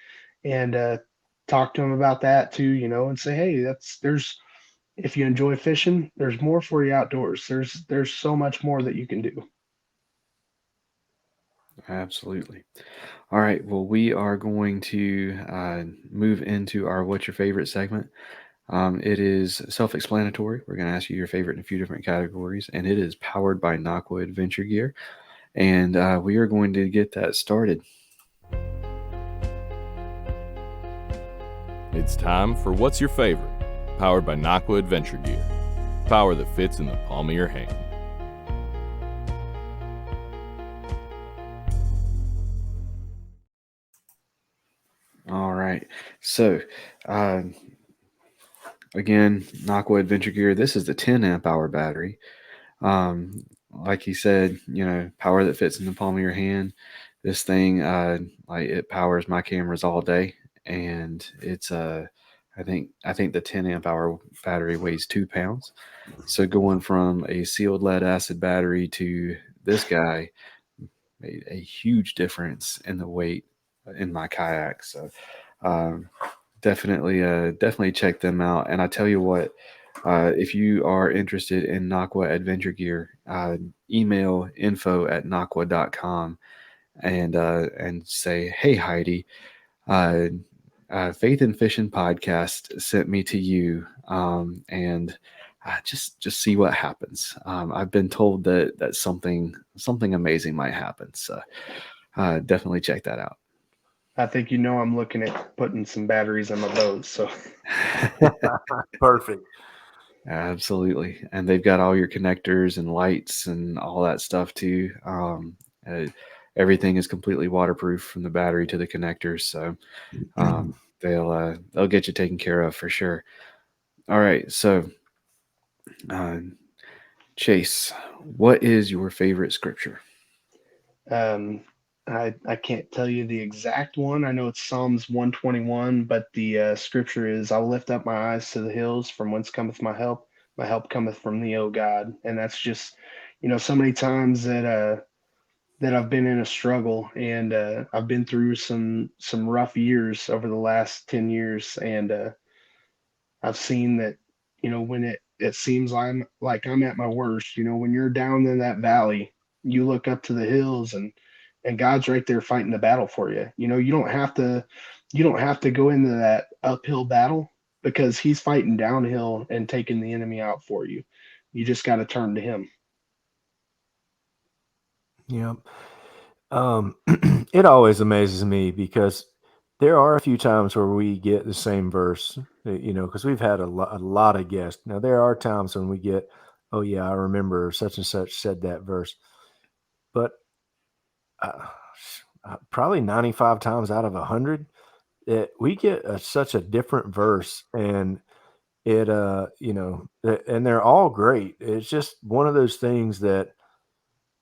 and talk to them about that too, and say, hey, if you enjoy fishing, there's more for you outdoors. There's so much more that you can do. Absolutely. All right. Well, we are going to move into our What's Your Favorite segment. It is self-explanatory. We're going to ask you your favorite in a few different categories, and it is powered by Nakwa Adventure Gear. And we are going to get that started. It's time for What's Your Favorite? Powered by Nakwa Adventure Gear. Power that fits in the palm of your hand. All right. So, again, Nakwa Adventure Gear. This is the 10 amp hour battery. Like he said, power that fits in the palm of your hand. This thing, it powers my cameras all day, and it's I think the 10 amp hour battery weighs 2 pounds. So going from a sealed lead acid battery to this guy made a huge difference in the weight in my kayak. So definitely check them out. And I tell you what, if you are interested in Nakwa Adventure Gear, email info@nakwa.com and say, hey, Heidi, Faith and Fishing podcast sent me to you, and just see what happens. I've been told that something amazing might happen. So definitely check that out. I think I'm looking at putting some batteries on my boat. So Perfect. Absolutely. And they've got all your connectors and lights and all that stuff too. Everything is completely waterproof from the battery to the connectors. So they'll get you taken care of for sure. All right. So Chase, what is your favorite scripture? I can't tell you the exact one. I know it's Psalms 121, but the scripture is, I'll lift up my eyes to the hills from whence cometh my help. My help cometh from thee, O God. And that's just, so many times that I've been in a struggle, and I've been through some rough years over the last 10 years. And I've seen that, when it seems like I'm at my worst, when you're down in that valley, you look up to the hills and God's right there fighting the battle for you. You don't have to go into that uphill battle, because he's fighting downhill and taking the enemy out for you. You just got to turn to him. Yeah. It always amazes me, because there are a few times where we get the same verse, because we've had a lot of guests. Now, there are times when we get oh yeah, I remember such and such said that verse. But uh, probably 95 times out of 100, we get such a different verse, and it and they're all great. It's just one of those things that,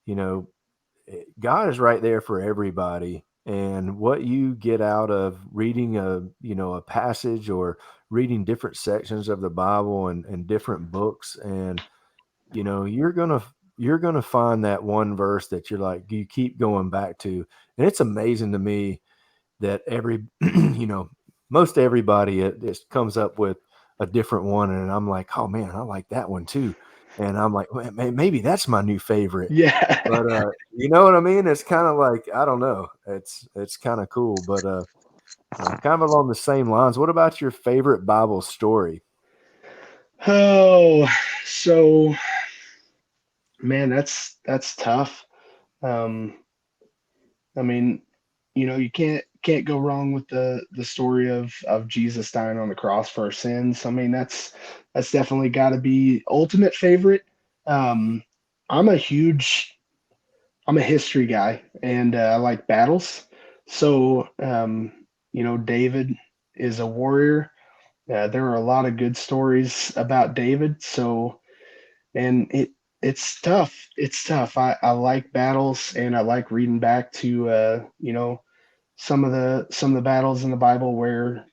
you know, God is right there for everybody. And what you get out of reading a passage, or reading different sections of the Bible, and different books, and you're gonna find that one verse that you're like, you keep going back to. And it's amazing to me that most everybody, it just comes up with a different one, and I'm like, oh man, I like that one too. And I'm like, maybe that's my new favorite. Yeah. But you know what I mean? It's kind of like, I don't know. It's kind of cool, but kind of along the same lines. What about your favorite Bible story? Oh, so man, that's tough. Um, I mean, you can't go wrong with the story of Jesus dying on the cross for our sins. I mean, that's definitely got to be ultimate favorite. Um, I'm a huge I'm a history guy, and I like battles. So, David is a warrior. There are a lot of good stories about David. So, and it's tough. It's tough. I like battles, and I like reading back to some of the battles in the Bible where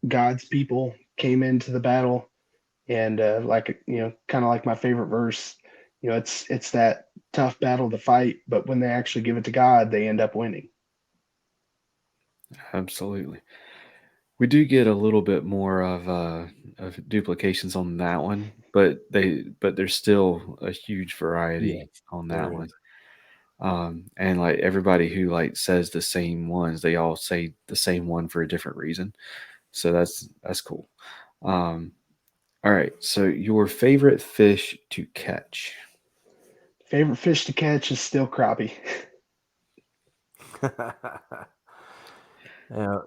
God's people came into the battle, and kind of like my favorite verse. It's that tough battle to fight, but when they actually give it to God, they end up winning. Absolutely. We do get a little bit more of duplications on that one, but there's still a huge variety Yes, on that there one. is. And like everybody who like says the same ones, they all say the same one for a different reason. So that's cool. Um, all right. So your favorite fish to catch? Favorite fish to catch is still crappie.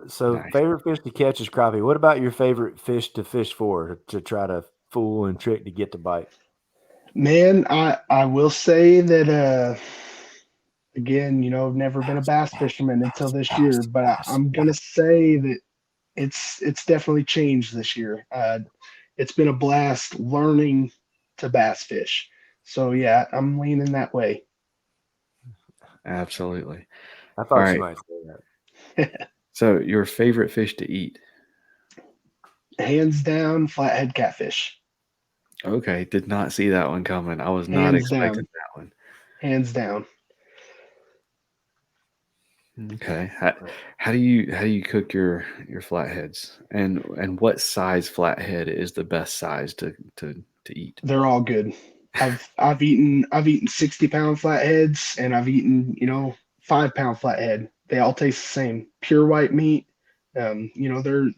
So Nice. favorite fish to catch is crappie. What about your favorite fish to fish for, to try to fool and trick to get to bite? Man, I will say that again, I've never been a bass fisherman until this year, but I'm gonna say that it's definitely changed this year. It's been a blast learning to bass fish. So yeah, I'm leaning that way. Absolutely. I All thought you right. might say that. So your favorite fish to eat? Hands down, flathead catfish. Okay. Did not see that one coming. I was not Hands expecting down, that one. hands down. Okay. How do you cook your flatheads? And what size flathead is the best size to eat? They're all good. I've eaten 60-pound flatheads, and I've eaten 5-pound flathead. They all taste the same. Pure white meat. They're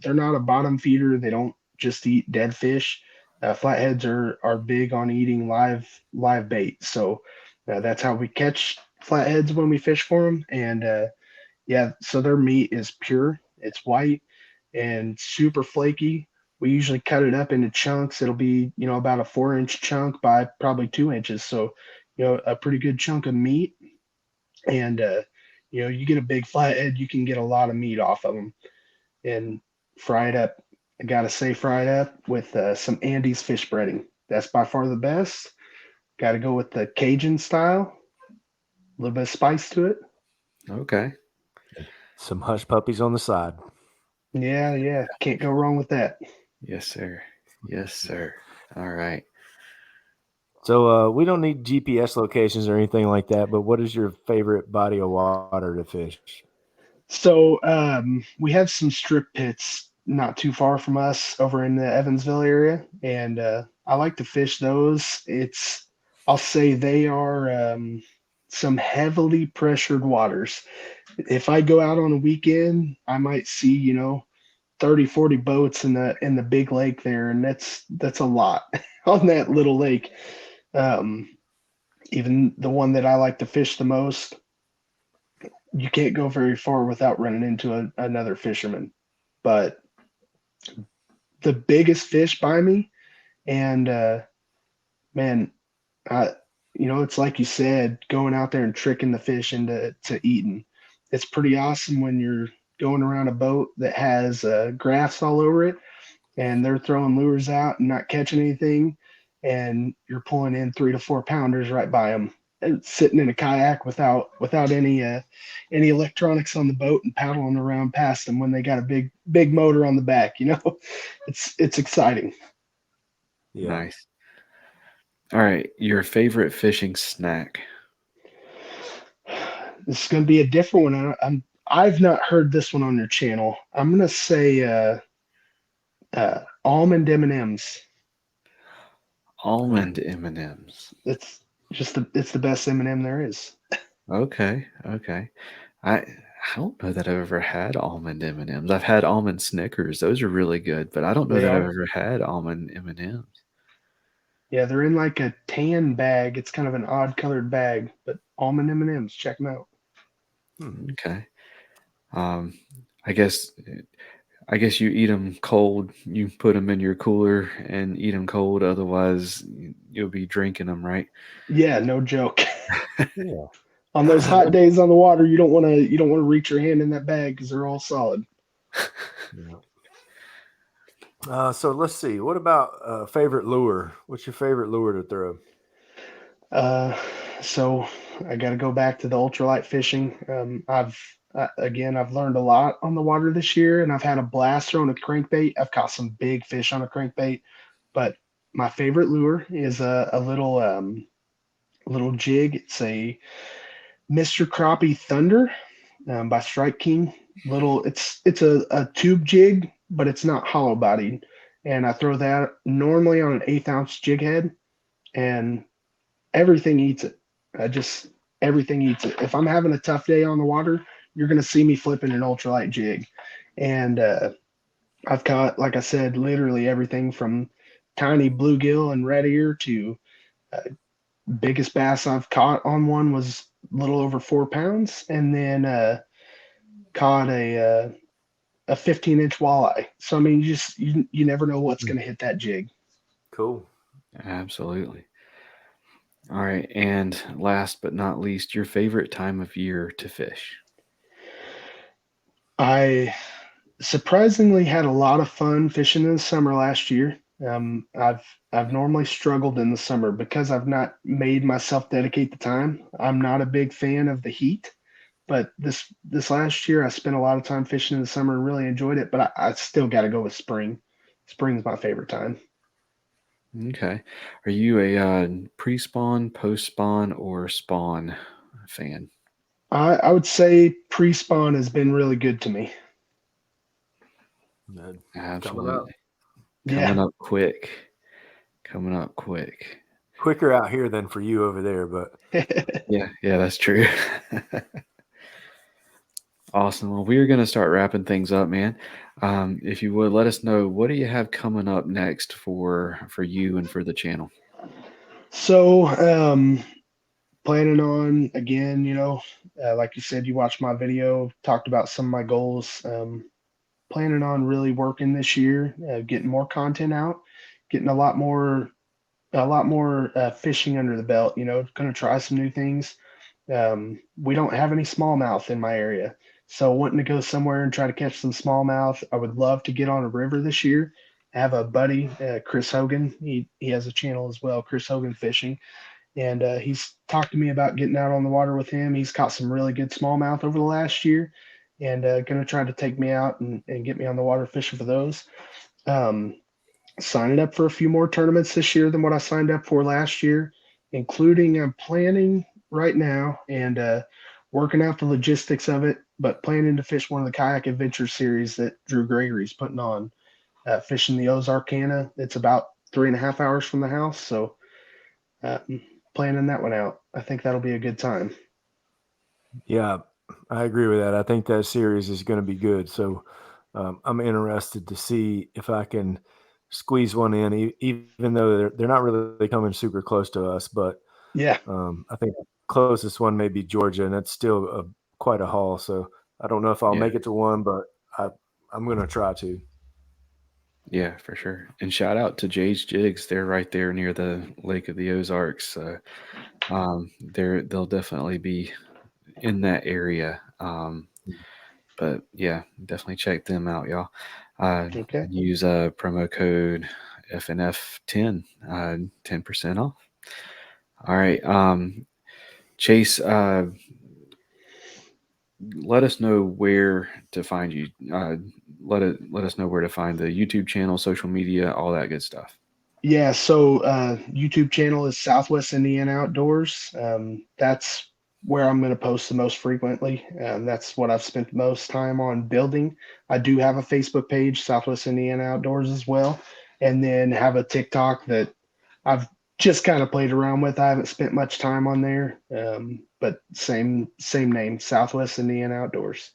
not a bottom feeder. They don't just eat dead fish. Flatheads are big on eating live bait. So that's how we catch flatheads when we fish for them. And yeah, so their meat is pure. It's white and super flaky. We usually cut it up into chunks. It'll be, about a 4-inch chunk by probably 2 inches. So, a pretty good chunk of meat. And, you get a big flathead, you can get a lot of meat off of them. And fried up, I gotta say, fried up with some Andy's fish breading. That's by far the best. Got to go with the Cajun style, a little bit of spice to it. Okay. Some hush puppies on the side. Yeah, yeah, can't go wrong with that. Yes, sir. Yes, sir. All right. So we don't need GPS locations or anything like that, but what is your favorite body of water to fish? So we have some strip pits not too far from us over in the Evansville area, and I like to fish those. I'll say they are some heavily pressured waters. If I go out on a weekend, I might see 30, 40 boats in the big lake there, and that's a lot on that little lake. Um, Even the one that I like to fish the most, you can't go very far without running into another fisherman. But the biggest fish by me, and Man, it's like you said, going out there and tricking the fish into eating. It's pretty awesome when you're going around a boat that has grass all over it, and they're throwing lures out and not catching anything, and you're pulling in 3 to 4 pounders right by them, and sitting in a kayak without any electronics on the boat and paddling around past them when they got a big motor on the back. It's exciting. Yeah. Nice. All right, your favorite fishing snack? This is going to be a different one. I've not heard this one on your channel. I'm going to say almond M&Ms. Almond M&Ms. It's the best M&M there is. Okay. I don't know that I've ever had almond M&Ms. I've had almond Snickers. Those are really good, but I don't know They that I've are. ever had almond M&Ms. Yeah, they're in like a tan bag. It's kind of an odd colored bag, but almond M&Ms. Check them out. Okay. Um, I guess you eat them cold. You put them in your cooler and eat them cold. Otherwise, you'll be drinking them, right? Yeah, no joke. Yeah. On those hot days on the water, you don't want to reach your hand in that bag because they're all solid. Yeah. So let's see. What about favorite lure? What's your favorite lure to throw? So I got to go back to the ultralight fishing. I've learned a lot on the water this year, and I've had a blast throwing a crankbait. I've caught some big fish on a crankbait, but my favorite lure is a little jig. It's a Mr. Crappie Thunder by Strike King. It's a tube jig, but it's not hollow bodied, and I throw that normally on an 1/8 ounce jig head, and everything eats it. Everything eats it. If I'm having a tough day on the water, you're gonna see me flipping an ultralight jig, and I've caught, like I said, literally everything from tiny bluegill and red ear to biggest bass I've caught on one was a little over 4 pounds, and then caught a 15-inch walleye. So I mean, you never know what's gonna hit that jig. Cool. Absolutely. All right, and last but not least, your favorite time of year to fish? I surprisingly had a lot of fun fishing in the summer last year. I've normally struggled in the summer because I've not made myself dedicate the time. I'm not a big fan of the heat, but this last year I spent a lot of time fishing in the summer and really enjoyed it. But I still got to go with spring. Spring's my favorite time. Okay. Are you a pre-spawn, post-spawn, or spawn fan? I would say pre-spawn has been really good to me. Absolutely. Yeah. Coming up quick. Quicker out here than for you over there, but Yeah, that's true. Awesome. Well, we are going to start wrapping things up, man. If you would, let us know, what do you have coming up next for you and for the channel? So, planning on, again, like you said, you watched my video, talked about some of my goals. Planning on really working this year, getting more content out, getting a lot more fishing under the belt. Going to try some new things. We don't have any smallmouth in my area, so wanting to go somewhere and try to catch some smallmouth. I would love to get on a river this year. I have a buddy, Chris Hogan. He has a channel as well, Chris Hogan Fishing, and he's talked to me about getting out on the water with him. He's caught some really good smallmouth over the last year, and going to try to take me out and get me on the water fishing for those. Signing up for a few more tournaments this year than what I signed up for last year, including I'm planning right now and working out the logistics of it, but planning to fish one of the Kayak Adventure series that Drew Gregory's putting on, fishing the Ozarkana. It's about 3.5 hours from the house, so planning that one out. I think that'll be a good time. yeah, I agree with that. I think that series is going to be good. So I'm interested to see if I can squeeze one in, even though they're not really coming super close to us. But yeah, I think the closest one may be Georgia, and that's still quite a haul. So I don't know if I'll make it to one, but I'm going to try to. Yeah, for sure. And shout out to Jay's Jigs. They're right there near the Lake of the Ozarks. They'll definitely be in that area. But yeah, definitely check them out, y'all. Okay. Use promo code FNF10, 10% off. All right. Chase, let us know where to find you. Let us know where to find the YouTube channel, social media, all that good stuff. Yeah, so YouTube channel is Southwest Indiana Outdoors. That's where I'm going to post the most frequently. That's what I've spent the most time on building. I do have a Facebook page, Southwest Indiana Outdoors as well, and then have a TikTok that I've just kind of played around with. I haven't spent much time on there, but same name, Southwest Indiana Outdoors.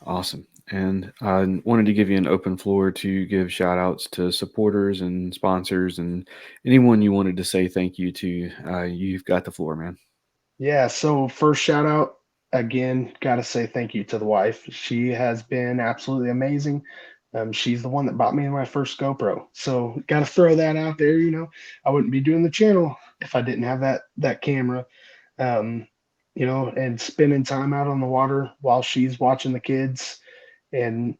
Awesome. And I wanted to give you an open floor to give shout outs to supporters and sponsors and anyone you wanted to say thank you to. You've got the floor, man. Yeah, so first shout out again, got to say thank you to the wife. She has been absolutely amazing. She's the one that bought me my first GoPro. So got to throw that out there. I wouldn't be doing the channel if I didn't have that camera. Um, and spending time out on the water while she's watching the kids, and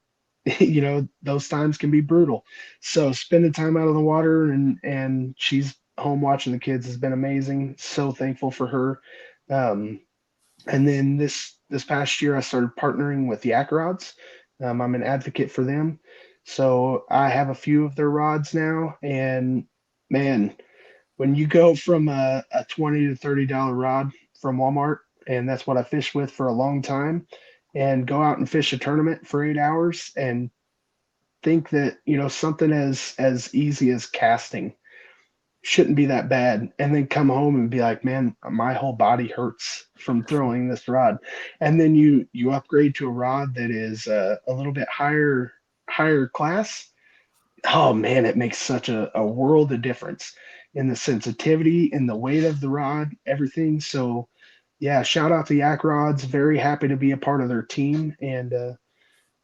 those times can be brutal. So spending time out on the water and she's home watching the kids has been amazing. So thankful for her. Um, and then this past year, I started partnering with Yak Rods. I'm an advocate for them, so I have a few of their rods now. And man, when you go from a $20 to $30 rod from Walmart, and that's what I fished with for a long time, and go out and fish a tournament for 8 hours, and think that something as easy as casting shouldn't be that bad, and then come home and be like, man, my whole body hurts from throwing this rod. And then you upgrade to a rod that is a little bit higher class. Oh man, it makes such a world of difference in the sensitivity, in the weight of the rod, everything. So yeah, shout out to Yak Rods. Very happy to be a part of their team, and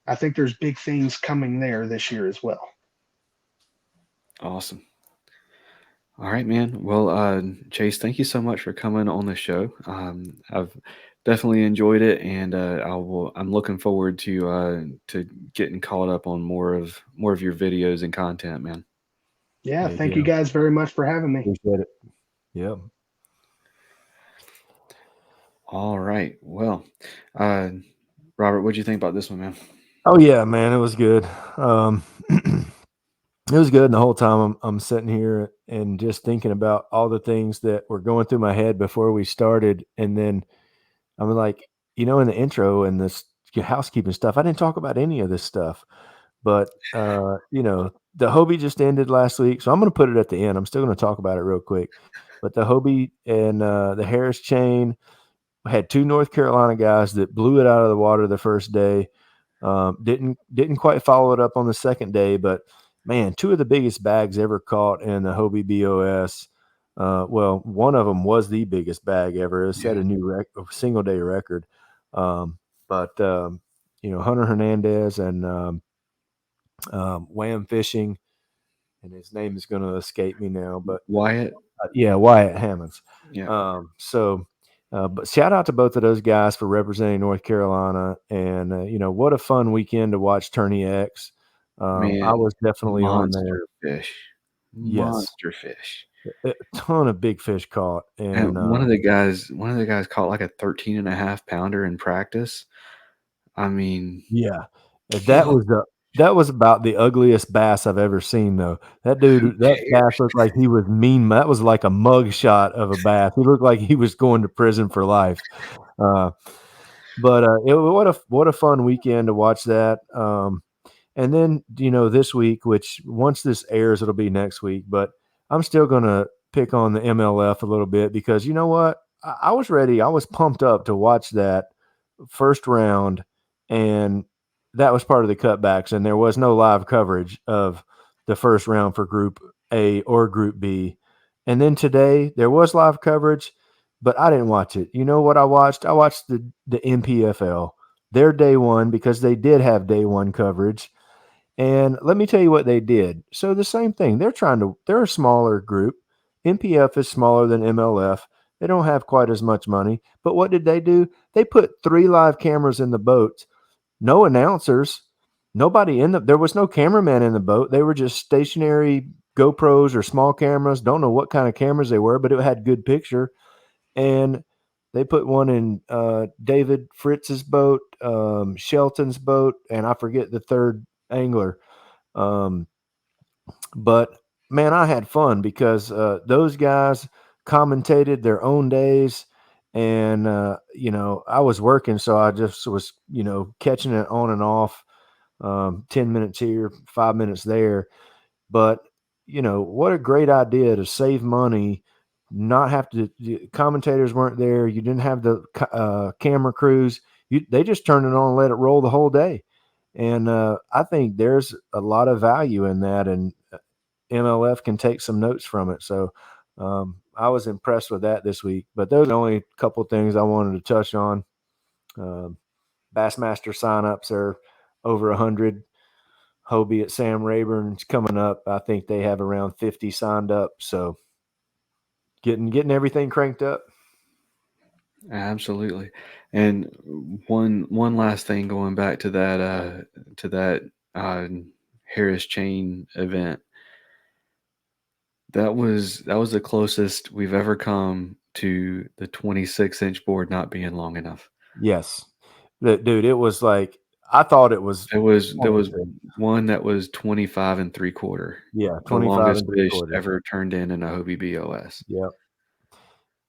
I think there's big things coming there this year as well. Awesome. All right, man. Well, Chase, thank you so much for coming on the show. I've definitely enjoyed it, and I'm looking forward to getting caught up on more of your videos and content, man. Yeah, Hey, thank you guys very much for having me. appreciate it. Yeah. All right. Well, Robert, what'd you think about this one, man? Oh yeah, man, it was good. It was good. And the whole time I'm sitting here and just thinking about all the things that were going through my head before we started. And then I'm like, in the intro and this housekeeping stuff, I didn't talk about any of this stuff. But the Hobie just ended last week, so I'm going to put it at the end. I'm still going to talk about it real quick. But the Hobie and the Harris chain had two North Carolina guys that blew it out of the water the first day. Didn't quite follow it up on the second day, but man, two of the biggest bags ever caught in the Hobie BOS. Well, one of them was the biggest bag ever. It set a new single day record. But Hunter Hernandez and Wham Fishing, and his name is going to escape me now, but Wyatt. Wyatt Hammonds. Yeah. But shout out to both of those guys for representing North Carolina, and what a fun weekend to watch Tourney X. Man, I was definitely on monster there. fish. Yes. Monster fish. A ton of big fish caught, and one of the guys caught like a 13.5 pounder in practice. I mean, yeah, that was about the ugliest bass I've ever seen, though. That bass looked like he was mean. That was like a mug shot of a bass. He looked like he was going to prison for life. But what a fun weekend to watch that. And then this week, which once this airs, it'll be next week. But I'm still gonna pick on the MLF a little bit because you know what? I was ready. I was pumped up to watch that first round, and that was part of the cutbacks, and there was no live coverage of the first round for Group A or Group B. And then today there was live coverage, but I didn't watch it. You know what I watched? I watched the NPFL, their day one, because they did have day one coverage. And let me tell you what they did. So the same thing. They're a smaller group. MPF is smaller than MLF. They don't have quite as much money. But what did they do? They put 3 live cameras in the boats, no announcers, there was no cameraman in the boat. They were just stationary GoPros or small cameras. Don't know what kind of cameras they were, but it had good picture. And they put one in David Fritz's boat, Shelton's boat, and I forget the third angler. But man, I had fun because those guys commentated their own days. And, I was working, so I just was, catching it on and off, 10 minutes here, 5 minutes there. But, what a great idea to save money, not have to, commentators weren't there. You didn't have the camera crews. They just turned it on and let it roll the whole day. And I think there's a lot of value in that, and MLF can take some notes from it. So I was impressed with that this week. But those are the only couple things I wanted to touch on. Bassmaster signups are over 100. Hobie at Sam Rayburn's coming up. I think they have around 50 signed up. So getting everything cranked up. Absolutely. And one last thing, going back to that Harris Chain event. That was the closest we've ever come to the 26-inch board not being long enough. Yes. Dude, it was like, I thought it was. There was one that was 25 3/4. Yeah, 25 the longest fish 3/4. ever turned in a Hobie BOS. Yep.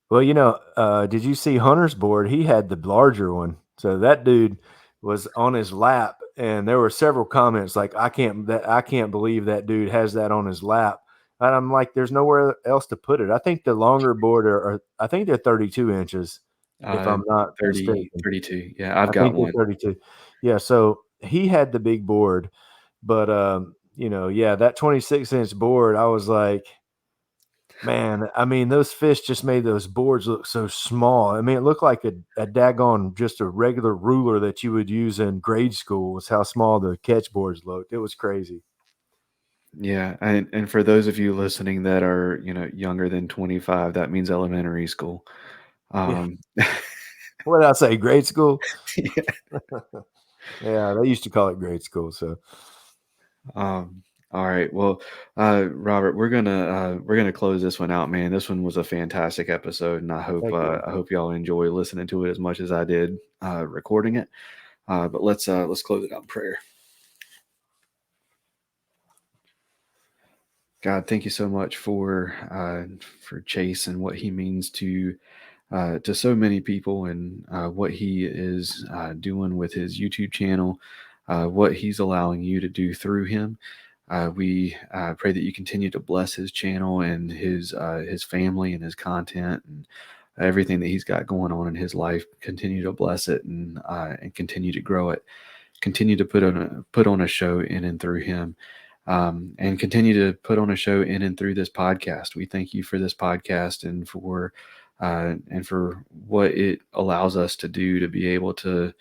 Well, did you see Hunter's board? He had the larger one. So that dude was on his lap, and there were several comments like, I can't believe that dude has that on his lap. And I'm like, there's nowhere else to put it. I think the longer board I think they're 32 inches, if I'm not 32. Yeah, I've got one. 32. Yeah, so he had the big board, but that 26-inch board, I was like, man, I mean, those fish just made those boards look so small. I mean, it looked like a daggone just a regular ruler that you would use in grade school was how small the catch boards looked. It was crazy. Yeah, and for those of you listening that are, younger than 25, that means elementary school. What did I say? Grade school? Yeah, they used to call it grade school. So, all right. Well, Robert, we're gonna close this one out, man. This one was a fantastic episode, and I hope y'all enjoy listening to it as much as I did recording it. But let's close it out in prayer. God, thank you so much for Chase and what he means to so many people, and what he is doing with his YouTube channel, what he's allowing you to do through him. We pray that you continue to bless his channel and his family and his content and everything that he's got going on in his life. Continue to bless it and continue to grow it. Continue to put on a show in and through him. And continue to put on a show in and through this podcast. We thank you for this podcast and for what it allows us to do, to be able to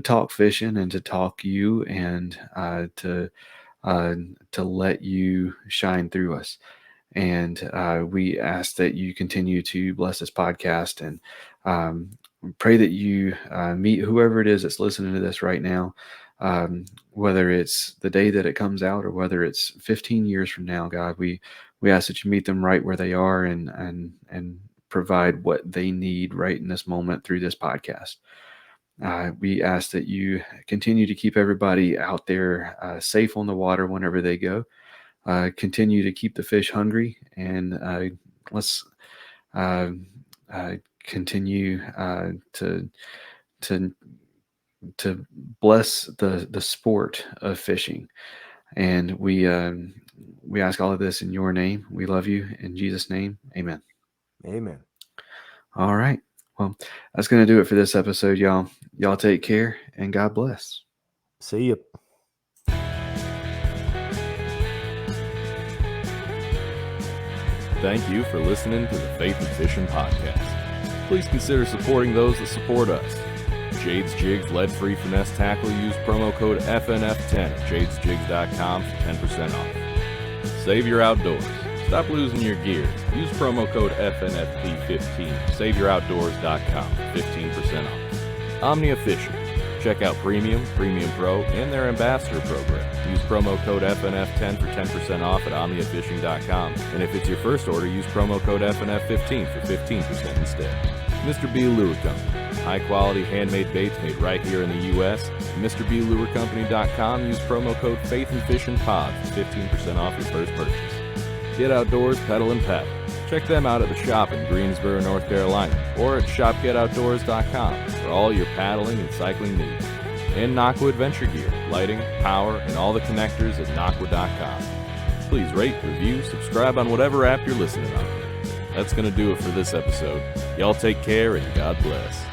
talk fishing and to talk you and to let you shine through us. And we ask that you continue to bless this podcast, and pray that you meet whoever it is that's listening to this right now. Whether it's the day that it comes out or whether it's 15 years from now, God, we ask that you meet them right where they are and provide what they need right in this moment through this podcast. We ask that you continue to keep everybody out there safe on the water whenever they go. Continue to keep the fish hungry, and let's continue to bless the sport of fishing. And we ask all of this in your name. We love you in Jesus' name. Amen. Amen. All right. Well, that's going to do it for this episode, y'all. Y'all take care, and God bless. See you. Thank you for listening to the Faith and Fishing podcast. Please consider supporting those that support us. Jade's Jigs lead-free finesse tackle. Use promo code FNF10 at jadesjigs.com for 10% off. Save your outdoors. Stop losing your gear. Use promo code FNFP15 at saveyourautdoors.com for 15% off. Omnia Fishing. Check out Premium, Premium Pro, and their Ambassador program. Use promo code FNF10 for 10% off at omniafishing.com. And if it's your first order, use promo code FNF15 for 15% instead. Mr. B Lure Company. High-quality handmade baits made right here in the U.S. MrBLureCompany.com. Use promo code faithnfishn pods for 15% off your first purchase. Get outdoors, pedal and paddle. Check them out at the shop in Greensboro, North Carolina, or at shopgetoutdoors.com for all your paddling and cycling needs. And Nakwa Adventure Gear, lighting, power, and all the connectors at nakwa.com. Please rate, review, subscribe on whatever app you're listening on. That's going to do it for this episode. Y'all take care and God bless.